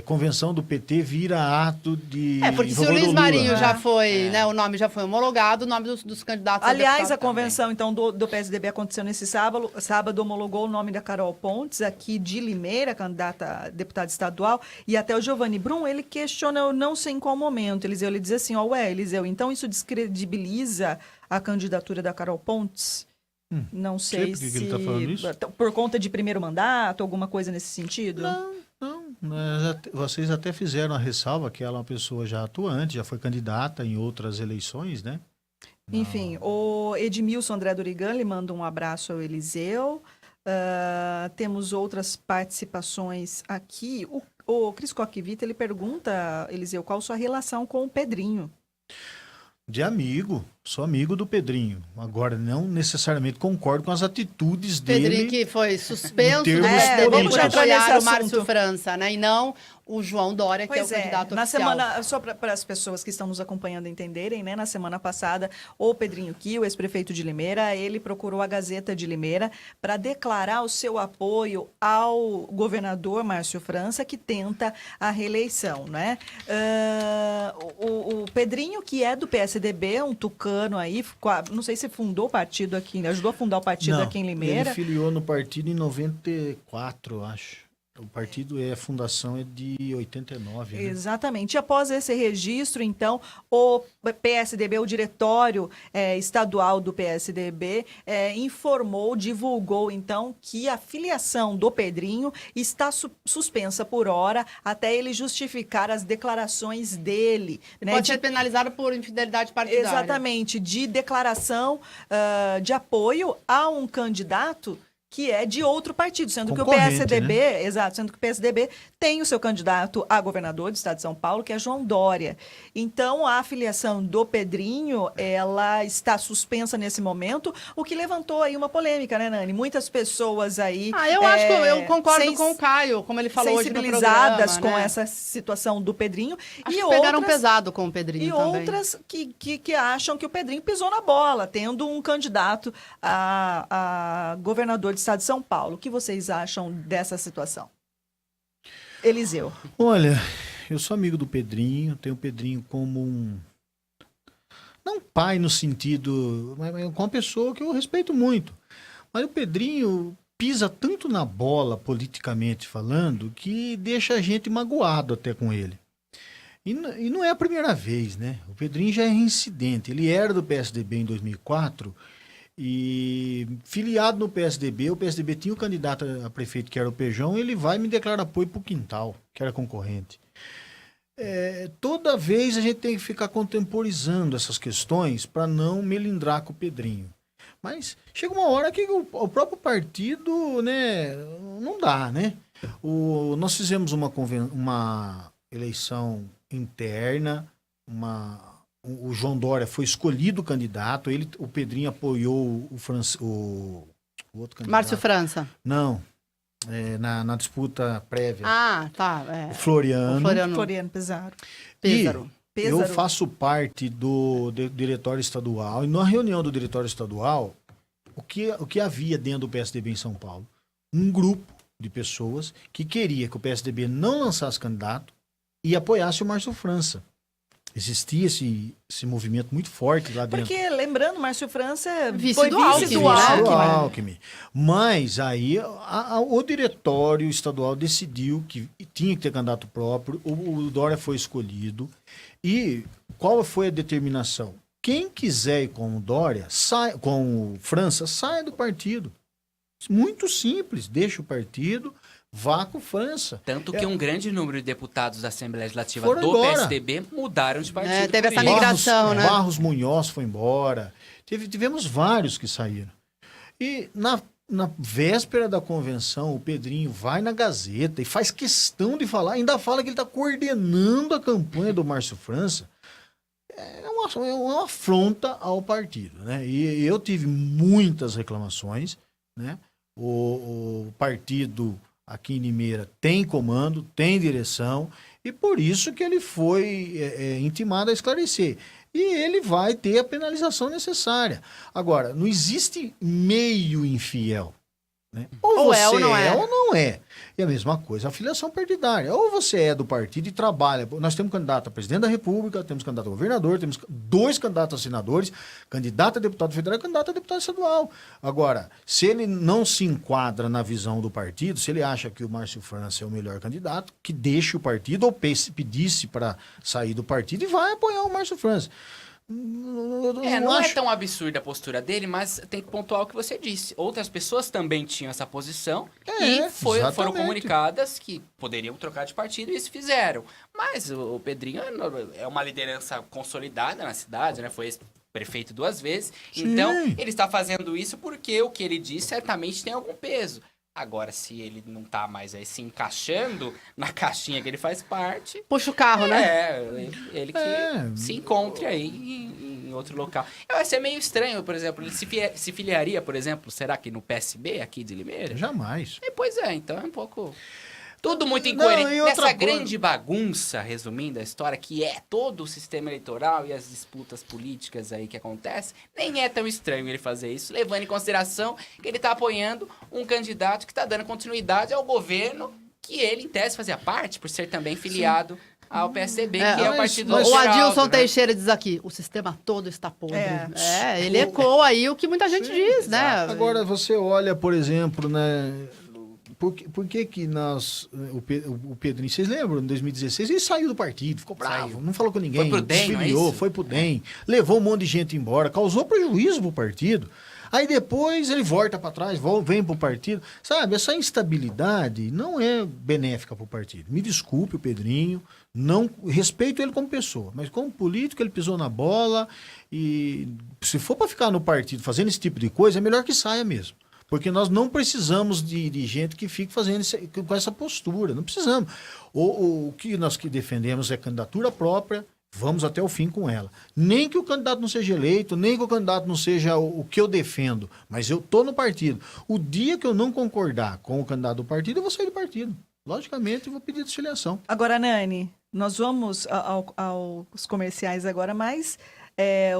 convenção do PT vira ato de... Porque se o Luiz Marinho já foi, né, o nome já foi homologado, o nome dos candidatos... Aliás, a convenção, então, do PSDB aconteceu nesse sábado. Sábado homologou o nome da Carol Pontes, aqui de Limeira, candidata a deputada estadual, e até o Giovanni Brum, ele questiona, eu não sei em qual momento, Eliseu, ele diz assim, Eliseu, então isso descredibiliza a candidatura da Carol Pontes? Não sei se... ele tá falando isso? Por conta de primeiro mandato, alguma coisa nesse sentido? Não. Vocês até fizeram a ressalva que ela é uma pessoa já atuante, já foi candidata em outras eleições, né? Enfim, o Edmilson André Dorigan lhe manda um abraço ao Eliseu. Temos outras participações aqui. O Cris Coquevita, ele pergunta, Eliseu, qual sua relação com o Pedrinho? De amigo, sou amigo do Pedrinho. Agora, não necessariamente concordo com as atitudes dele. Pedrinho que foi suspenso em termos por políticos. apoiar o Nesse Márcio assunto. Né? E não o João Dória, que é o candidato na oficial. semana, só para as pessoas que estão nos acompanhando entenderem, né? Na semana passada, o Pedrinho Kio, ex-prefeito de Limeira, ele procurou a Gazeta de Limeira para declarar o seu apoio ao governador Márcio França, que tenta a reeleição, né? O Pedrinho, que é do PSDB, um tucano aí, não sei se fundou o partido aqui, ajudou a fundar o partido aqui em Limeira. Ele filiou no partido em 94, acho. O partido a fundação é de 89, né? Exatamente. E após esse registro, então, o PSDB, o diretório estadual do PSDB, divulgou, então, que a filiação do Pedrinho está suspensa por hora até ele justificar as declarações dele. Né? Pode ser penalizado por infidelidade partidária. Exatamente, de declaração de apoio a um candidato que é de outro partido, sendo que o PSDB, né? Exato, sendo que o PSDB tem o seu candidato a governador do estado de São Paulo, que é João Dória. Então, a filiação do Pedrinho, ela está suspensa nesse momento, o que levantou aí uma polêmica, né, Nani? Muitas pessoas aí... eu acho que eu concordo com o Caio, como ele falou hoje no programa, sensibilizadas com né? essa situação do Pedrinho. Acho que pegaram pesado com o Pedrinho e também. Outras que acham que o Pedrinho pisou na bola, tendo um candidato a governador de estado de São Paulo. O que vocês acham dessa situação? Eliseu. Olha, eu sou amigo do Pedrinho, tenho o Pedrinho como não pai no sentido, mas com uma pessoa que eu respeito muito. Mas o Pedrinho pisa tanto na bola, politicamente falando, que deixa a gente magoado até com ele. E não é a primeira vez, né? O Pedrinho já é reincidente. Ele era do PSDB em 2004 e filiado no PSDB, o PSDB tinha o candidato a prefeito que era o Pejão, e ele vai e me declara apoio pro Quintal, que era concorrente. Toda vez a gente tem que ficar contemporizando essas questões para não melindrar com o Pedrinho. Mas chega uma hora que o próprio partido, né, não dá, né? Nós fizemos uma eleição interna, o João Dória foi escolhido candidato, o Pedrinho apoiou o outro candidato. Márcio França. Não, na disputa prévia. Tá. O Floriano. Floriano Pesaro. Eu faço parte do diretório estadual, e na reunião do diretório estadual, o que havia dentro do PSDB em São Paulo? Um grupo de pessoas que queria que o PSDB não lançasse candidato e apoiasse o Márcio França. Existia esse movimento muito forte lá dentro. Porque, lembrando, Márcio França foi vice do Alckmin. Mas aí o diretório estadual decidiu que tinha que ter candidato próprio, o Dória foi escolhido. E qual foi a determinação? Quem quiser ir com o Dória, com o França, saia do partido. Muito simples, deixa o partido, vá com França. Tanto que um grande número de deputados da Assembleia Legislativa Foram do embora. PSDB mudaram de partido. Teve essa migração, né? Barros Munhoz foi embora. Tivemos vários que saíram. E na véspera da convenção, o Pedrinho vai na Gazeta e faz questão de falar, ainda fala que ele está coordenando a campanha do Márcio França. É uma afronta ao partido, né? E eu tive muitas reclamações, né? O partido aqui em Limeira tem comando, tem direção, e por isso que ele foi intimado a esclarecer. E ele vai ter a penalização necessária. Agora, não existe meio infiel. Né? Ou você ou não é. Ou não é. E a mesma coisa, a filiação partidária. Ou você é do partido e trabalha. Nós temos candidato a presidente da República, temos candidato a governador, temos 2 candidatos a senadores, candidato a deputado federal e candidato a deputado estadual. Agora, se ele não se enquadra na visão do partido, se ele acha que o Márcio França é o melhor candidato, que deixe o partido ou pedisse para sair do partido e vai apoiar o Márcio França. Não é tão absurda a postura dele, mas tem que pontuar o que você disse. Outras pessoas também tinham essa posição e foram comunicadas que poderiam trocar de partido e isso fizeram. Mas o Pedrinho é uma liderança consolidada na cidade, né? Foi prefeito 2 vezes. Sim. Então, ele está fazendo isso porque o que ele diz certamente tem algum peso. Agora, se ele não tá mais aí se encaixando na caixinha que ele faz parte... Puxa o carro, né? Ele que se encontre aí em outro local. Vai ser meio estranho, por exemplo, ele se filiaria, por exemplo, será que no PSB aqui de Limeira? Jamais. Pois é, então é um pouco... Tudo muito incoerente. Não, e outra Nessa coisa- grande bagunça, resumindo a história, que é todo o sistema eleitoral e as disputas políticas aí que acontecem, nem é tão estranho ele fazer isso, levando em consideração que ele está apoiando um candidato que está dando continuidade ao governo que ele, em tese, fazia parte, por ser também filiado ao PSDB, que é o partido do O Adilson Geraldo, né? Teixeira diz aqui, o sistema todo está podre. É. Ele ecoa aí o que muita gente diz, né? Agora você olha, por exemplo, né? Por que nós... O Pedrinho, vocês lembram? Em 2016, ele saiu do partido, ficou bravo, não falou com ninguém. Foi pro DEM, não é desfiliou, isso? foi pro DEM, levou um monte de gente embora, causou prejuízo pro partido. Aí depois ele volta para trás, vem pro partido. Sabe, essa instabilidade não é benéfica pro partido. Me desculpe o Pedrinho, não respeito ele como pessoa, mas como político ele pisou na bola e se for para ficar no partido fazendo esse tipo de coisa, é melhor que saia mesmo. Porque nós não precisamos de gente que fique fazendo com essa postura. Não precisamos. O que nós que defendemos é candidatura própria, vamos até o fim com ela. Nem que o candidato não seja eleito, nem que o candidato não seja o que eu defendo, mas eu estou no partido. O dia que eu não concordar com o candidato do partido, eu vou sair do partido. Logicamente, eu vou pedir desfiliação. Agora, Nani, nós vamos aos comerciais agora, mas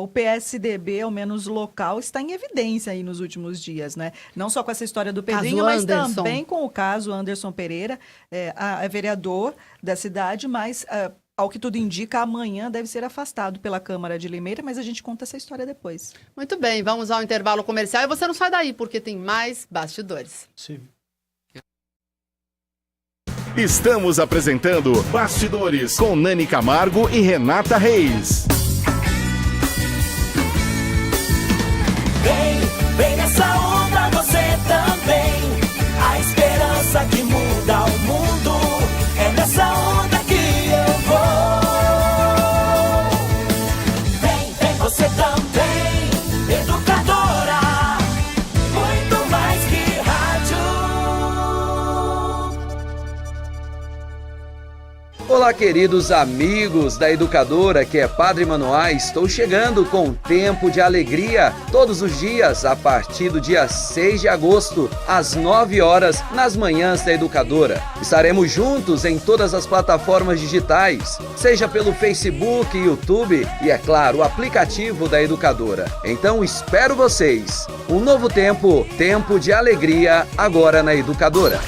o PSDB, ao menos local, está em evidência aí nos últimos dias, né? Não só com essa história do Pedrinho, Caso mas Anderson. também com o caso Anderson Pereira, é vereador da cidade, mas... ao que tudo indica, amanhã deve ser afastado pela Câmara de Limeira, mas a gente conta essa história depois. Muito bem, vamos ao intervalo comercial e você não sai daí, porque tem mais bastidores. Estamos apresentando Bastidores com Nani Camargo e Renata Reis. Vem nessa onda você também. A esperança que muda o mundo. É nessa onda que eu vou. Vem você também. Educadora. Muito mais que rádio. Olá, queridos amigos da Educadora, que é Padre Manoá. Estou chegando com Tempo de Alegria, todos os dias, a partir do dia 6 de agosto, às 9 horas, nas manhãs da Educadora. Estaremos juntos em todas as plataformas digitais, seja pelo Facebook, YouTube e, é claro, o aplicativo da Educadora. Então, espero vocês. Um novo tempo, Tempo de Alegria, agora na Educadora.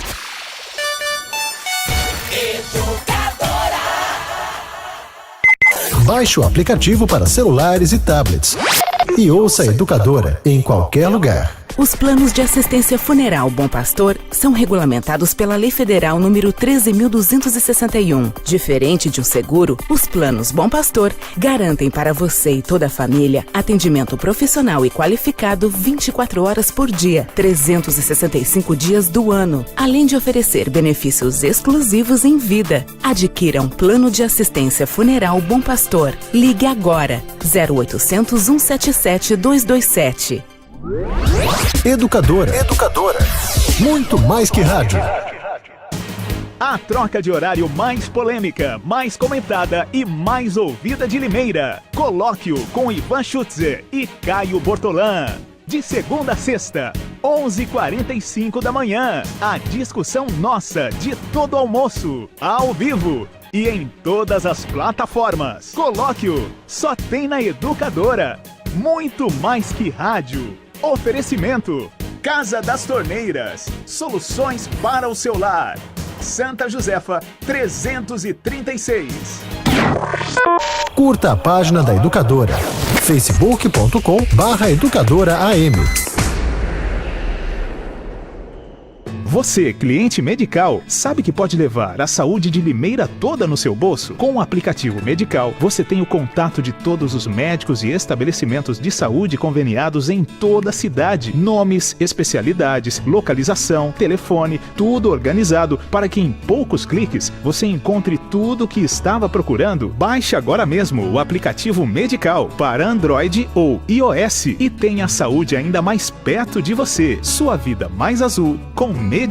Baixe o aplicativo para celulares e tablets e ouça a Educadora em qualquer lugar. Os planos de assistência funeral Bom Pastor são regulamentados pela Lei Federal número 13.261. Diferente de um seguro, os planos Bom Pastor garantem para você e toda a família atendimento profissional e qualificado 24 horas por dia, 365 dias do ano, além de oferecer benefícios exclusivos em vida. Adquira um plano de assistência funeral Bom Pastor. Ligue agora 0800 177 227. Educadora. Muito mais que rádio. A troca de horário mais polêmica, mais comentada e mais ouvida de Limeira. Colóquio com Ivan Schutzer e Caio Bortolã. De segunda a sexta, 11h45 da manhã. A discussão nossa de todo almoço, ao vivo e em todas as plataformas. Colóquio só tem na Educadora. Muito mais que rádio. Oferecimento: Casa das Torneiras, soluções para o seu lar. Santa Josefa 336. Curta a página da Educadora, facebook.com/educadoraam. Você, cliente Medical, sabe que pode levar a saúde de Limeira toda no seu bolso? Com o aplicativo Medical, você tem o contato de todos os médicos e estabelecimentos de saúde conveniados em toda a cidade. Nomes, especialidades, localização, telefone, tudo organizado para que em poucos cliques você encontre tudo o que estava procurando. Baixe agora mesmo o aplicativo Medical para Android ou iOS e tenha a saúde ainda mais perto de você. Sua vida mais azul com Medical.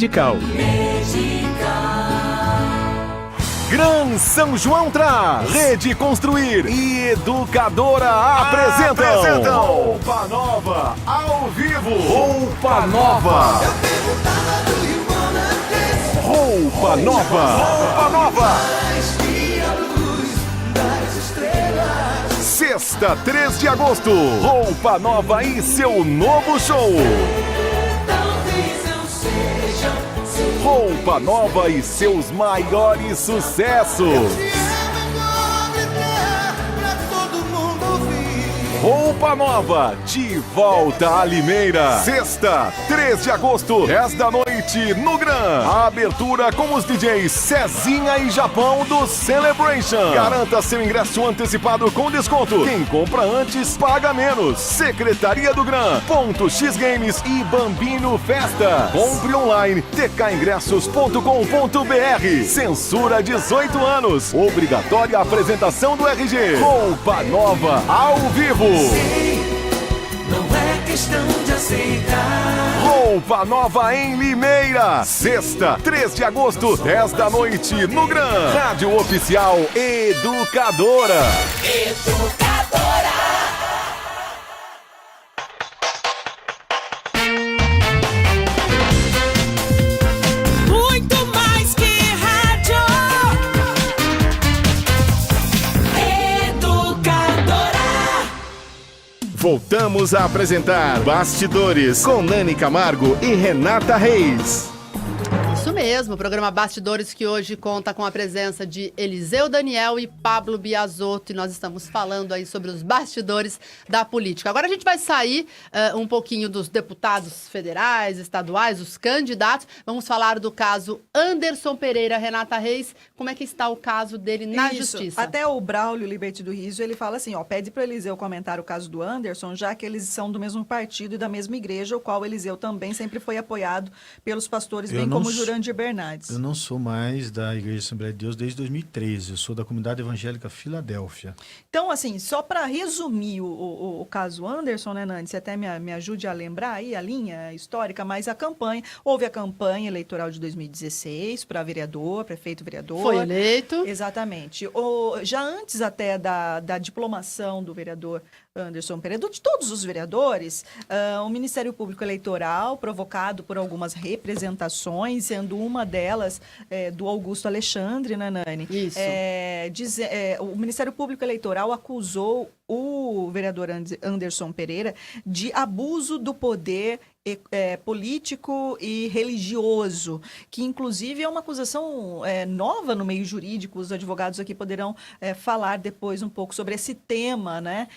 Gran São João traz Rede Construir e Educadora apresentam Roupa Nova ao vivo. Roupa Nova. Roupa Nova. Roupa Nova. Sexta, 3 de agosto. Roupa Nova e seu novo show. Roupa Nova e seus maiores sucessos. Roupa Nova, de volta a Limeira. Sexta, 3 de agosto, 10 da noite, no Gran. A abertura com os DJs Cezinha e Japão do Celebration. Garanta seu ingresso antecipado com desconto. Quem compra antes, paga menos. Secretaria do Gran, Ponto X Games e Bambino Festas. Compre online, tkingressos.com.br. Censura 18 anos. Obrigatória apresentação do RG. Roupa Nova, ao vivo. Não é questão de aceitar. Roupa Nova em Limeira. Sexta, 3 de agosto, 10 da noite, no Gran. Rádio Oficial Educadora. Educadora. Muito mais que rádio. Educadora. Voltamos a apresentar Bastidores com Nani Camargo e Renata Reis. Isso mesmo, o programa Bastidores que hoje conta com a presença de Eliseu Daniel e Pablo Biasotto, e nós estamos falando aí sobre os bastidores da política. Agora a gente vai sair um pouquinho dos deputados federais, estaduais, os candidatos. Vamos falar do caso Anderson Pereira. Renata Reis, como é que está o caso dele na Justiça? Até o Braulio Liberty do Riso, ele fala assim, pede para o Eliseu comentar o caso do Anderson, já que eles são do mesmo partido e da mesma igreja, o qual o Eliseu também sempre foi apoiado pelos pastores, bem como o Jurandir Bernardes. Eu não sou mais da Igreja Assembleia de Deus desde 2013. Eu sou da Comunidade Evangélica Filadélfia. Então, assim, só para resumir o caso Anderson, né, Nani? Você até me ajude a lembrar aí a linha histórica, mas houve a campanha eleitoral de 2016 para vereador, prefeito vereador. Foi eleito. Exatamente. Já antes até da diplomação do vereador Anderson Pereira, de todos os vereadores, o Ministério Público Eleitoral, provocado por algumas representações, sendo uma delas do Augusto Alexandre, né, Nani? Isso. O Ministério Público Eleitoral acusou o vereador Anderson Pereira de abuso do poder político e religioso, que inclusive é uma acusação nova no meio jurídico. Os advogados aqui poderão falar depois um pouco sobre esse tema, né,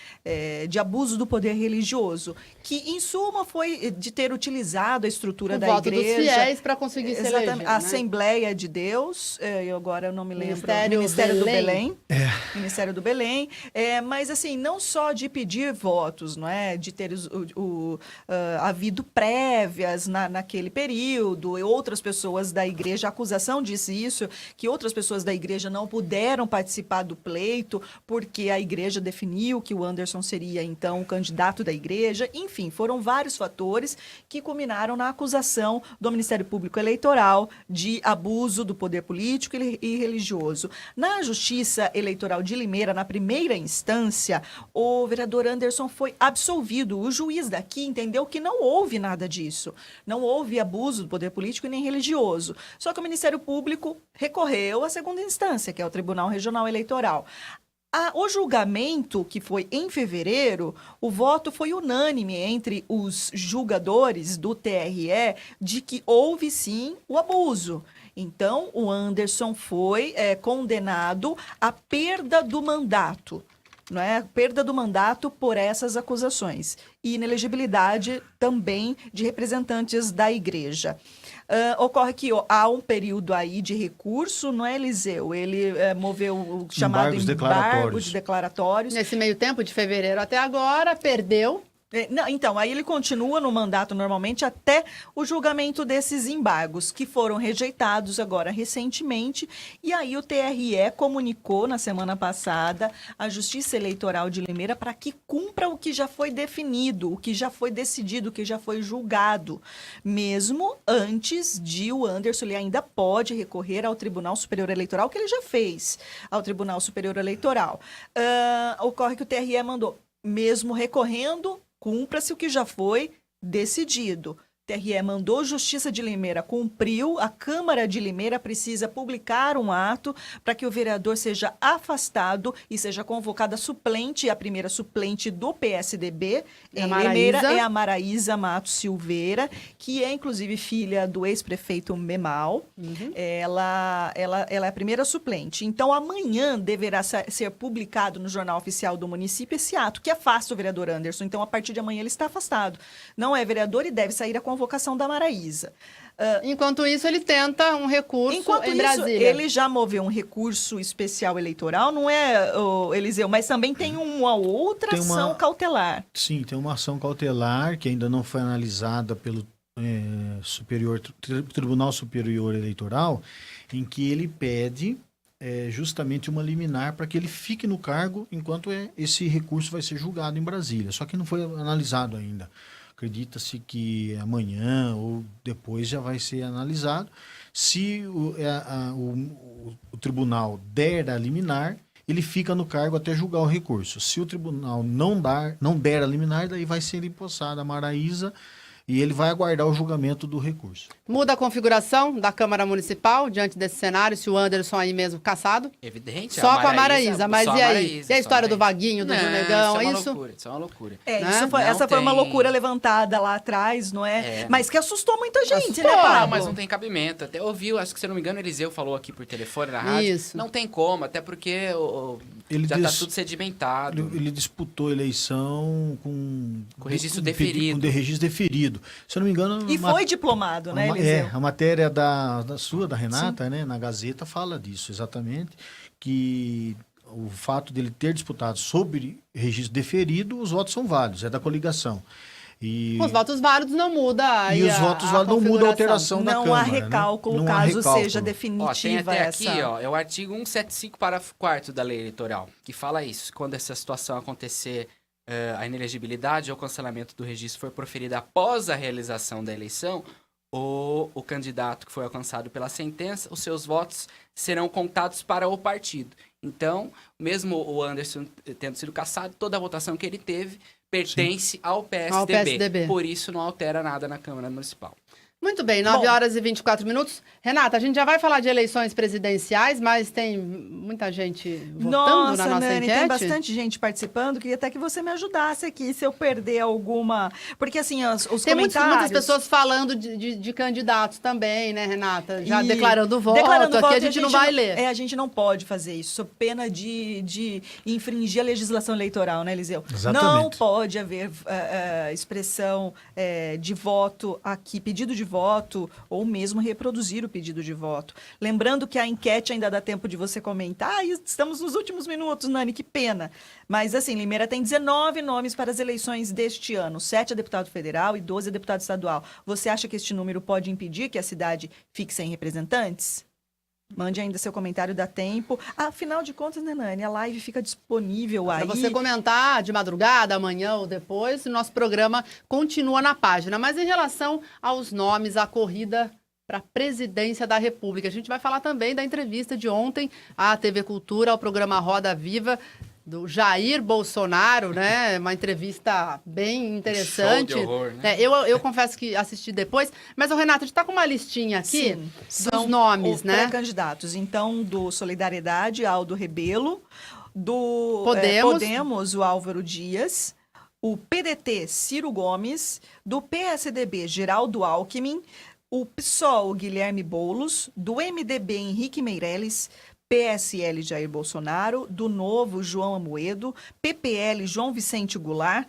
de abuso do poder religioso, que em suma foi de ter utilizado a estrutura da igreja. O voto dos fiéis para conseguir se eleger, né? A Assembleia de Deus, agora eu não me lembro. Ministério do Belém. Ministério do Belém. Mas assim, não só de pedir votos, não é? De ter havido prévias naquele período, e outras pessoas da igreja, a acusação disse isso, que outras pessoas da igreja não puderam participar do pleito, porque a igreja definiu que o Anderson seria, então, o candidato da igreja. Enfim, foram vários fatores que culminaram na acusação do Ministério Público Eleitoral de abuso do poder político e religioso. Na Justiça Eleitoral de Limeira, na primeira instância, o vereador Anderson foi absolvido. O juiz daqui entendeu que não houve nada disso. Não houve abuso do poder político e nem religioso. Só que o Ministério Público recorreu à segunda instância, que é o Tribunal Regional Eleitoral. O julgamento, que foi em fevereiro, o voto foi unânime entre os julgadores do TRE de que houve sim o abuso. Então, o Anderson foi condenado à perda do mandato. Não é? Perda do mandato por essas acusações. E inelegibilidade também de representantes da igreja. Ocorre que há um período aí de recurso, não é, Eliseu? Ele moveu o chamado embargo de declaratórios. Nesse meio tempo, de fevereiro até agora, perdeu. Não, então, aí ele continua no mandato normalmente até o julgamento desses embargos, que foram rejeitados agora recentemente. E aí o TRE comunicou na semana passada à Justiça Eleitoral de Limeira para que cumpra o que já foi definido, o que já foi decidido, o que já foi julgado. Mesmo antes de o Anderson, ele ainda pode recorrer ao Tribunal Superior Eleitoral, que ele já fez ao Tribunal Superior Eleitoral. Ocorre que o TRE mandou, mesmo recorrendo, cumpra-se o que já foi decidido. TRE mandou, Justiça de Limeira cumpriu, a Câmara de Limeira precisa publicar um ato para que o vereador seja afastado e seja convocada suplente, a primeira suplente do PSDB em Limeira é a Maraísa Matos Silveira, que é inclusive filha do ex-prefeito Memal. Ela é a primeira suplente. Então amanhã deverá ser publicado no Jornal Oficial do município esse ato que afasta o vereador Anderson. Então a partir de amanhã ele está afastado. Não é vereador e deve sair a convocação da Maraísa. Enquanto isso, ele tenta um recurso em Brasília. Ele já moveu um recurso especial eleitoral, não é, Eliseu? Mas também tem uma outra ação cautelar. Sim, tem uma ação cautelar que ainda não foi analisada pelo Tribunal Superior Eleitoral, em que ele pede justamente uma liminar para que ele fique no cargo enquanto esse recurso vai ser julgado em Brasília. Só que não foi analisado ainda. Acredita-se que amanhã ou depois já vai ser analisado. Se o tribunal der a liminar, ele fica no cargo até julgar o recurso. Se o tribunal não der a liminar, daí vai ser empossada a Maraísa e ele vai aguardar o julgamento do recurso. Muda a configuração da Câmara Municipal diante desse cenário, se o Anderson aí mesmo caçado? Evidente. Só com a Maraísa, mas e aí? E a história do Vaguinho, do Junegão, é isso? Isso é uma loucura. Essa foi uma loucura levantada lá atrás, não é? Mas que assustou muita gente, né, Pablo? Mas não tem cabimento. Até ouviu, acho que se não me engano, o Eliseu falou aqui por telefone na rádio. Isso. Não tem como, até porque já está tudo sedimentado. Ele disputou a eleição com registro deferido. Com registro deferido. Se eu não me engano... E foi diplomado, né, Eliseu? A matéria da Renata, né, na Gazeta, fala disso, exatamente, que o fato dele ter disputado sob registro deferido, os votos são válidos, é da coligação. Os votos válidos não mudam. E os votos válidos não mudam a alteração da Câmara. Não há recálculo, caso seja definitiva tem até essa... aqui, é o artigo 175, parágrafo 4º da lei eleitoral, que fala isso. Quando essa situação acontecer, a inelegibilidade ou cancelamento do registro for proferida após a realização da eleição, o candidato que foi alcançado pela sentença, os seus votos serão contados para o partido. Então, mesmo o Anderson tendo sido cassado, toda a votação que ele teve pertence ao PSDB. Por isso, não altera nada na Câmara Municipal. Muito bem, 9 horas e 24 minutos. Renata, a gente já vai falar de eleições presidenciais, mas tem muita gente votando na nossa Nani, enquete? Tem bastante gente participando. Queria até que você me ajudasse aqui, se eu perder alguma... Porque, assim, os tem comentários... muitas pessoas falando de candidatos também, né, Renata? Já declarando voto. Declarando aqui voto, a gente não vai ler. A gente não pode fazer isso, sob pena de infringir a legislação eleitoral, né, Eliseu? Exatamente. Não pode haver expressão de voto aqui, pedido de voto, ou mesmo reproduzir o pedido de voto. Lembrando que a enquete ainda dá tempo de você comentar, e estamos nos últimos minutos, Nani, que pena. Mas, assim, Limeira tem 19 nomes para as eleições deste ano, 7 a deputado federal e 12 a deputado estadual. Você acha que este número pode impedir que a cidade fique sem representantes? Mande ainda seu comentário, dá tempo. Afinal de contas, né, Nani, a live fica disponível aí. Para você comentar de madrugada, amanhã ou depois, o nosso programa continua na página. Mas em relação aos nomes, a corrida para a presidência da República, a gente vai falar também da entrevista de ontem à TV Cultura, ao programa Roda Viva, do Jair Bolsonaro, né? Uma entrevista bem interessante. Show de horror, né? Eu confesso que assisti depois, mas o Renato, a gente está com uma listinha aqui. Sim, dos nomes, né? Pré-candidatos. Então, do Solidariedade, Aldo Rebelo, do Podemos, o Álvaro Dias, o PDT, Ciro Gomes, do PSDB, Geraldo Alckmin, o PSOL, Guilherme Boulos, do MDB, Henrique Meirelles, PSL, Jair Bolsonaro, do Novo, João Amoedo, PPL, João Vicente Goulart,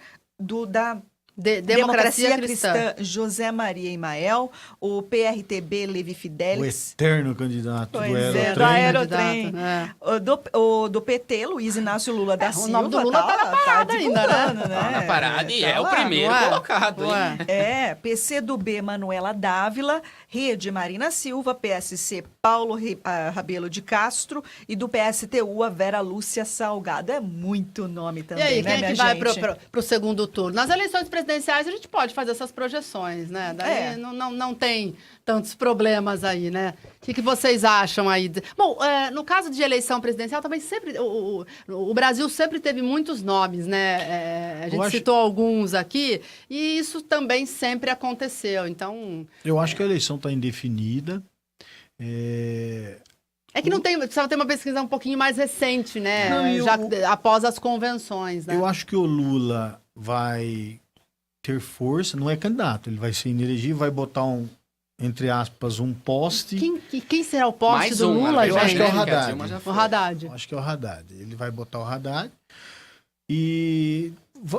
da Democracia Cristã. José Maria Imael, o PRTB Levi O Fidelis. eterno candidato do Pois é, Aerotrem. do Aerotrem. Candidato, O do PT, Luiz Inácio Lula da o Silva. nome do Lula tá na parada ainda, divulgando, Tá na parada e Tá é o lá, primeiro não é? colocado, hein? Ué. PCdoB, Manuela Dávila, Rede, Marina Silva, PSC, Paulo Rabelo de Castro e do PSTU, a Vera Lúcia Salgado. É muito nome E também, aí, né, quem é minha que vai gente? pro segundo turno? Nas eleições presidenciais a gente pode fazer essas projeções, né? Daí É. não tem tantos problemas aí, né? O que vocês acham aí? Bom, no caso de eleição presidencial também sempre... O Brasil sempre teve muitos nomes, né? A gente citou alguns aqui e isso também sempre aconteceu, então... Eu acho que a eleição está indefinida. É que não tem, precisava ter uma pesquisa um pouquinho mais recente, né? Não, e Já após as convenções, né? Eu acho que o Lula vai ter força, não é candidato, ele vai ser inelegível, vai botar entre aspas, um poste. Quem será o poste Mais do um, Lula, eu gente? acho que é o Dilma Haddad. já foi. O Haddad. Eu acho que é o Haddad. Ele vai botar o Haddad. E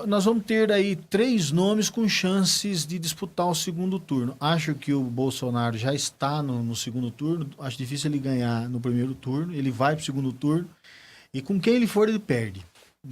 nós vamos ter aí 3 nomes com chances de disputar o segundo turno. Acho que o Bolsonaro já está no segundo turno. Acho difícil ele ganhar no primeiro turno. Ele vai para o segundo turno. E com quem ele for, ele perde.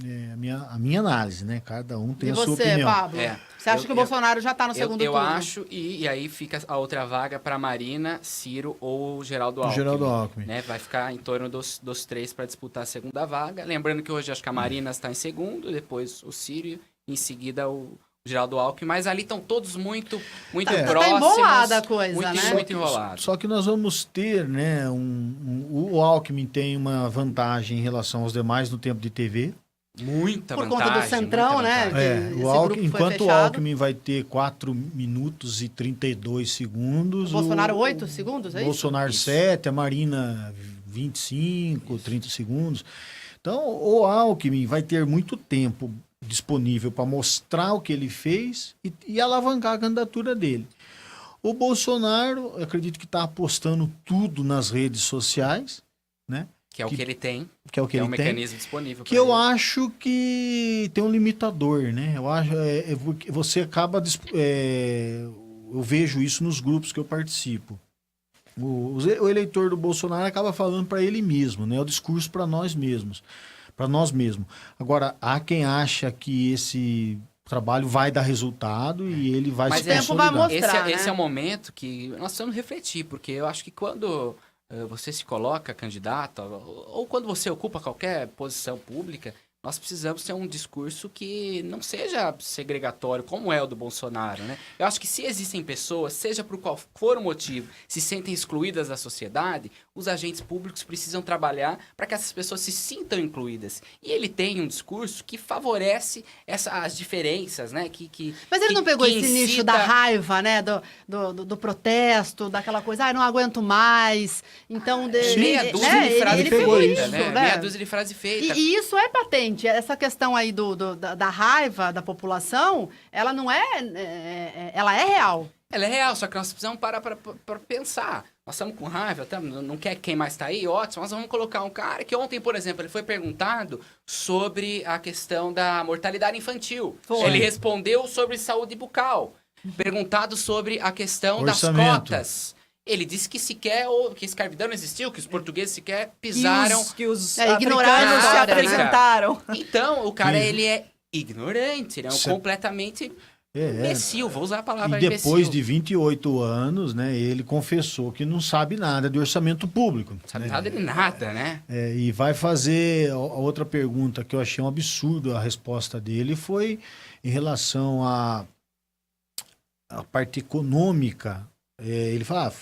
É a minha análise, né? Cada um tem E a sua você, opinião. Pablo? Você acha que o Bolsonaro já está no segundo eu turno? acho, e aí fica a outra vaga para Marina, Ciro ou Geraldo Alckmin. Geraldo Alckmin. Né? Vai ficar em torno dos 3 para disputar a segunda vaga. Lembrando que hoje acho que a Marina está em segundo, depois o Ciro, em seguida o Geraldo Alckmin. Mas ali estão todos muito próximos. Tá embolada a coisa, né? Muito enrolado. Só que nós vamos ter, né? O Alckmin tem uma vantagem em relação aos demais no tempo de TV. Muita Por vantagem. conta do Centrão, né? É, enquanto o Alckmin vai ter 4 minutos e 32 segundos. O Bolsonaro 8 segundos, é isso? Bolsonaro 7, a Marina 25, 30 segundos. Então, o Alckmin vai ter muito tempo disponível para mostrar o que ele fez e alavancar a candidatura dele. O Bolsonaro, eu acredito que está apostando tudo nas redes sociais, né? Que é o que ele tem. Que é o que é ele um tem. mecanismo disponível. Que eu acho que tem um limitador, né? Eu acho você acaba eu vejo isso nos grupos que eu participo. O eleitor do Bolsonaro acaba falando para ele mesmo, né? É o discurso para nós mesmos, para nós mesmos. Agora há quem acha que esse trabalho vai dar resultado e ele vai se consolidar. Vai mostrar, esse é o momento que nós precisamos refletir, porque eu acho que quando você se coloca candidato, ou quando você ocupa qualquer posição pública, nós precisamos ter um discurso que não seja segregatório, como é o do Bolsonaro, né? Eu acho que se existem pessoas, seja por qual for o motivo, se sentem excluídas da sociedade, os agentes públicos precisam trabalhar para que essas pessoas se sintam incluídas. E ele tem um discurso que favorece as diferenças, né? Mas ele não pegou esse incita... nicho da raiva, né? Do protesto, daquela coisa, não aguento mais. Então, meia dúzia de frase ele pegou feita, isso, né? Meia dúzia de frase feita. E isso é patente. Essa questão aí da raiva da população, ela não ela é real. Ela é real, só que nós precisamos parar para pensar. Nós estamos com raiva, não quer quem mais está aí, ótimo, mas vamos colocar um cara que ontem, por exemplo, ele foi perguntado sobre a questão da mortalidade infantil. Foi. Ele respondeu sobre saúde bucal. Perguntado sobre a questão Orçamento. das cotas. Ele disse que que escravidão não existiu, que os portugueses sequer pisaram... Que os ignoraram africanos a se história, né? apresentaram. Então, o cara, ele é ignorante, ele é completamente imbecil, vou usar a palavra E depois imbecil. de 28 anos, né, ele confessou que não sabe nada de orçamento público. Não sabe nada de nada, né? E vai fazer a outra pergunta que eu achei um absurdo a resposta dele foi em relação à parte econômica. Ele fala,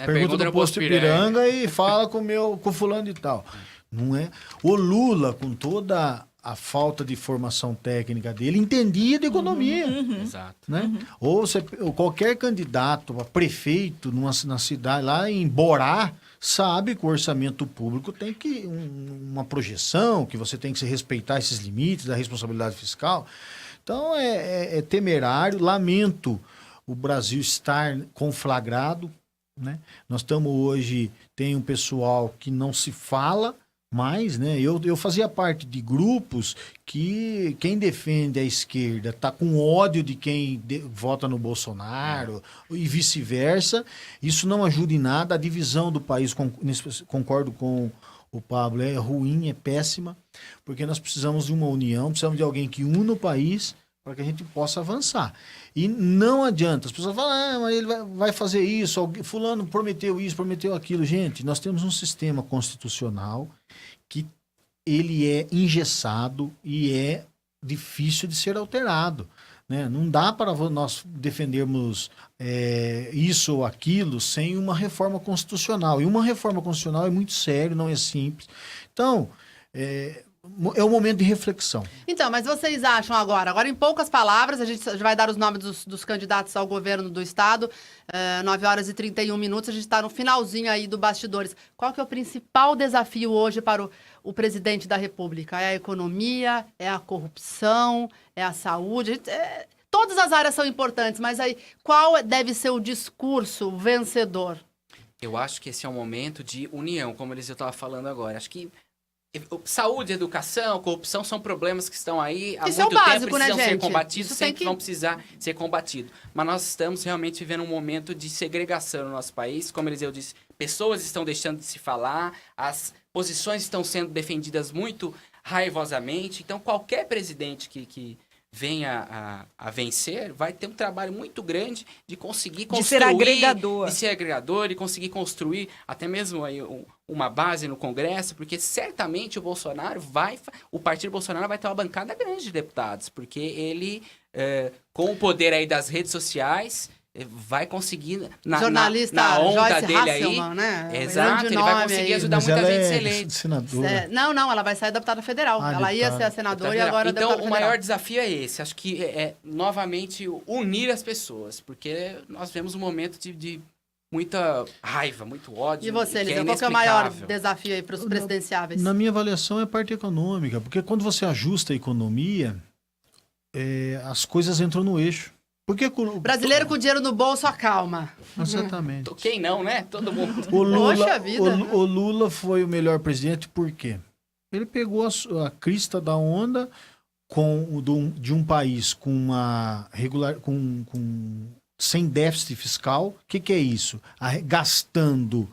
pergunta do posto Ipiranga e fala com fulano e tal. Não é? O Lula, com toda a falta de formação técnica dele, entendia de economia. Exato. Né? Ou qualquer candidato a prefeito na cidade, lá em Borá, sabe que o orçamento público tem que uma projeção, que você tem que se respeitar esses limites da responsabilidade fiscal. Então é temerário, lamento o Brasil estar conflagrado, né? Nós estamos hoje, tem um pessoal que não se fala, Mas, né, eu fazia parte de grupos que quem defende a esquerda está com ódio de quem vota no Bolsonaro e vice-versa. Isso não ajuda em nada. A divisão do país, concordo com o Pablo, é ruim, é péssima, porque nós precisamos de uma união, precisamos de alguém que una o país para que a gente possa avançar. E não adianta. As pessoas falam, mas ele vai fazer isso, fulano prometeu isso, prometeu aquilo. Gente, nós temos um sistema constitucional que ele é engessado e é difícil de ser alterado. Né? Não dá para nós defendermos isso ou aquilo sem uma reforma constitucional. E uma reforma constitucional é muito sério, não é simples. Então, é um momento de reflexão. Então, mas vocês acham agora em poucas palavras, a gente vai dar os nomes dos candidatos ao governo do Estado, 9h31, a gente está no finalzinho aí do Bastidores. Qual que é o principal desafio hoje para o presidente da República? É a economia? É a corrupção? É a saúde? Todas as áreas são importantes, mas aí qual deve ser o discurso vencedor? Eu acho que esse é um momento de união, como eu estava falando agora. Acho que saúde, educação, corrupção são problemas que estão aí há Isso muito é o básico, tempo, precisam né, ser gente? combatidos, Isso sempre vão precisar ser combatidos. Mas nós estamos realmente vivendo um momento de segregação no nosso país. Como Eliseu disse, pessoas estão deixando de se falar, as posições estão sendo defendidas muito raivosamente. Então, qualquer presidente que venha a vencer, vai ter um trabalho muito grande de conseguir construir... De ser agregador. De ser agregador e conseguir construir até mesmo aí uma base no Congresso, porque certamente o partido Bolsonaro vai ter uma bancada grande de deputados, porque ele, com o poder aí das redes sociais, vai conseguir na onda Joyce dele Hasselman, aí, né? Exato, ele vai conseguir ajudar mas muita ela gente a ser é eleita. senadora. Não, ela vai sair deputada federal. Ela ia ser a senadora e agora então, deputada o federal. maior desafio é esse. Acho que novamente, unir as pessoas, porque nós vemos um momento de muita raiva, muito ódio. E você, Eliseu, qual que é o maior desafio aí para os presidenciáveis? Na minha avaliação é a parte econômica, porque quando você ajusta a economia, as coisas entram no eixo. Porque brasileiro com dinheiro no bolso acalma. Exatamente. Quem não, né? Todo mundo. Poxa vida. O Lula foi o melhor presidente por quê? Ele pegou a crista da onda de um país sem déficit fiscal. O que é isso? Gastando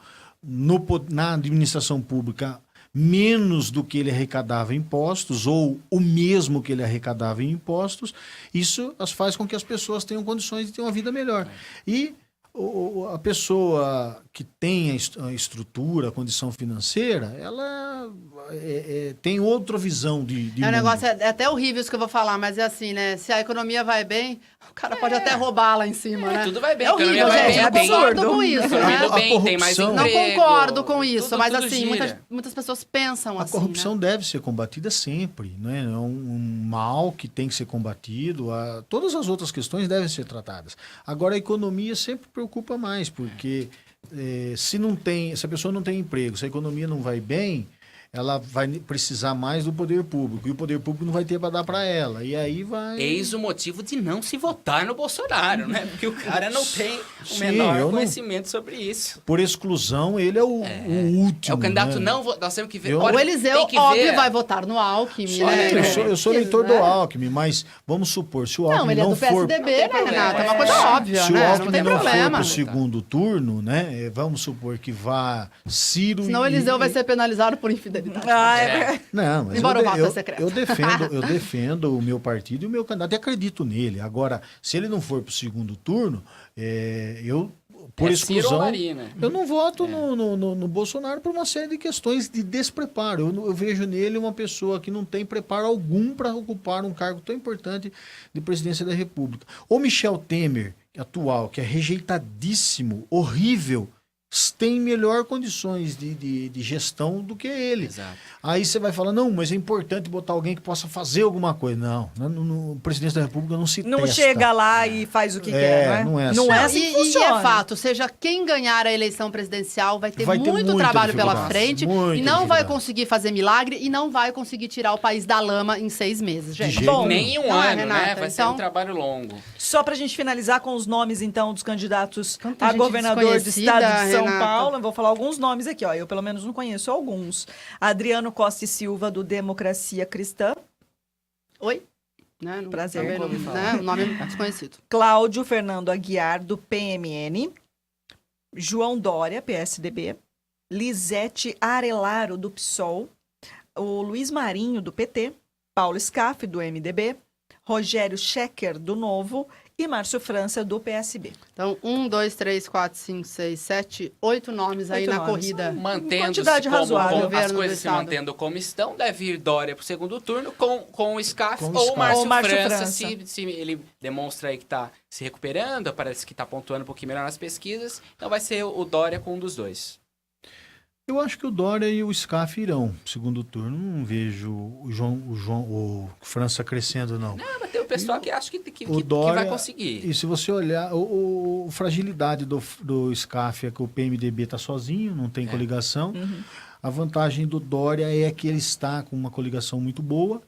na administração pública menos do que ele arrecadava em impostos, ou o mesmo que ele arrecadava em impostos. Isso faz com que as pessoas tenham condições de ter uma vida melhor. E a pessoa que tem a estrutura, a condição financeira, ela tem outra visão de um negócio, é até horrível isso que eu vou falar, mas é assim, né? Se a economia vai bem, o cara pode até roubar lá em cima, né? Tudo vai bem. É horrível, gente. Eu concordo com isso, né? Tem mais emprego, não concordo com isso, mas tudo assim, gira. muitas pessoas pensam assim, A corrupção né? deve ser combatida sempre, né? É um mal que tem que ser combatido. Todas as outras questões devem ser tratadas. Agora, a economia sempre preocupa mais, porque se a pessoa não tem emprego, se a economia não vai bem, ela vai precisar mais do poder público, e o poder público não vai ter para dar para ela, e aí vai... Eis o motivo de não se votar no Bolsonaro, né? Porque o cara não tem o menor conhecimento sobre isso. Por exclusão, ele é o último. É o candidato né? nós temos que ver... O Eliseu, óbvio, vai votar no Alckmin, né? Eu sou eleitor do Alckmin, mas vamos supor, se o Alckmin ele é do PSDB, né, Renato? É uma coisa óbvia, se né? o Alckmin não for para o segundo turno, né? Vamos supor que vá Ciro... Senão o Eliseu vai ser penalizado por infidelidade. Não, mas embora o voto é secreto. Eu defendo o meu partido e o meu candidato, e acredito nele. Agora, se ele não for para o segundo turno, por exclusão, eu não voto no Bolsonaro por uma série de questões de despreparo. Eu vejo nele uma pessoa que não tem preparo algum para ocupar um cargo tão importante de presidência da República. O Michel Temer, atual, que é rejeitadíssimo, horrível, tem melhor condições de gestão do que ele. Exato. Aí você vai falar, não, mas é importante botar alguém que possa fazer alguma coisa. Não, o presidente da República não se não testa. chega lá e faz o que quer, não é? Não é assim que funciona. E é fato, seja quem ganhar a eleição presidencial vai ter muito trabalho pela frente e não vai conseguir fazer milagre e não vai conseguir tirar o país da lama em 6 meses, gente. Nem um ano, né? Vai ser um trabalho longo. Só pra gente finalizar com os nomes, então, dos candidatos a governador do estado de São Paulo, eu vou falar alguns nomes aqui, ó. Eu pelo menos não conheço alguns. Adriano Costa e Silva, do Democracia Cristã. Oi? Né? Prazer, também nunca ouvi não, falar. né? O nome é desconhecido. Cláudio Fernando Aguiar, do PMN. João Dória, PSDB. Lisete Arelaro, do PSOL. O Luiz Marinho, do PT. Paulo Scaff, do MDB. Rogério Schecker, do Novo. E Márcio França, do PSB. Então, 1, 2, 3, 4, 5, 6, 7, 8 nomes aí 8 na nomes. corrida. Mantendo-se Quantidade razoável. as Governo do coisas se estado. mantendo como estão, deve ir Dória pro segundo turno com o Scaff Com o ou Scaff. o Márcio Ou Márcio França, França. se ele demonstra aí que tá se recuperando, parece que tá pontuando um pouquinho melhor nas pesquisas, então vai ser o Dória com um dos dois. Eu acho que o Dória e o Scaff irão pro segundo turno. Não vejo o França crescendo, não. Não, mas tem o pessoal que acha que O Dória, vai conseguir. E se você olhar, a fragilidade do Scaff é que o PMDB está sozinho, não tem coligação. A vantagem do Dória é que ele está com uma coligação muito boa.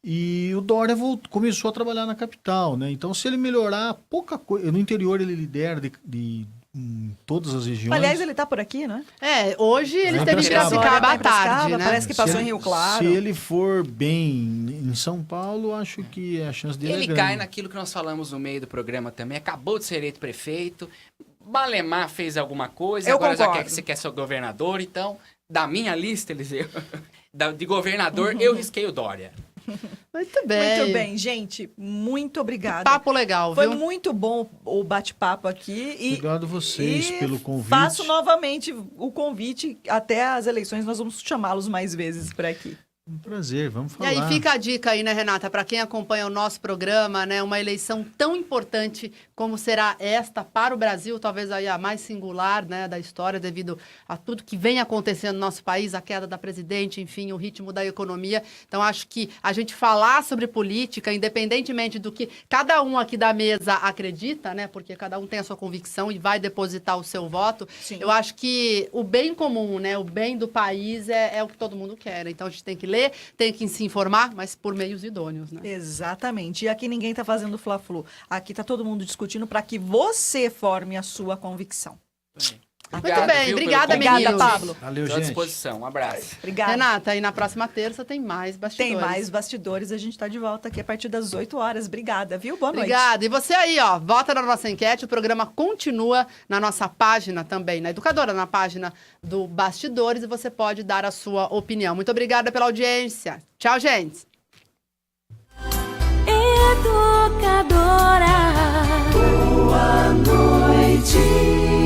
E o Dória começou a trabalhar na capital, né? Então, se ele melhorar pouca coisa... No interior ele lidera em todas as regiões. Aliás, ele tá por aqui, né? Hoje ele Vai esteve em em Piracicaba. Piracicaba à Vai em Piracicaba, tarde, né? parece que passou em Rio Claro. Se ele for bem em São Paulo, acho que a chance dele é Ele grande. cai naquilo que nós falamos no meio do programa também. Acabou de ser eleito prefeito. Balemar fez alguma coisa. Eu agora concordo. já quer ser governador. Então, da minha lista, Eliseu, de governador, eu risquei o Dória. Muito bem. Muito bem, gente. Muito obrigada. Papo legal, Foi viu? muito bom o bate-papo aqui. Obrigado a vocês e pelo convite. Faço novamente o convite. Até as eleições nós vamos chamá-los mais vezes por aqui. Um prazer, vamos E falar. aí fica a dica aí, né, Renata, para quem acompanha o nosso programa, né, uma eleição tão importante como será esta para o Brasil, talvez aí a mais singular, né, da história, devido a tudo que vem acontecendo no nosso país, a queda da presidente, enfim, o ritmo da economia. Então, acho que a gente falar sobre política, independentemente do que cada um aqui da mesa acredita, né, porque cada um tem a sua convicção e vai depositar o seu voto, Sim. eu acho que o bem comum, né, o bem do país é o que todo mundo quer. Então, a gente tem que ler, tem que se informar, mas por meios idôneos, né? Exatamente. E aqui ninguém está fazendo fla-flu. Aqui está todo mundo discutindo para que você forme a sua convicção. Obrigado, bem, viu, obrigada, pelo convite. Obrigada, Pablo. Valeu, Estou à gente. disposição. Um abraço. Obrigada. Renata, e na próxima terça tem mais bastidores. Tem mais bastidores. A gente está de volta aqui a partir das 8 horas. Obrigada, viu? Boa noite. Obrigada. E você aí, ó, vota na nossa enquete. O programa continua na nossa página também, na Educadora, na página do Bastidores, e você pode dar a sua opinião. Muito obrigada pela audiência. Tchau, gente. Educadora. Boa noite.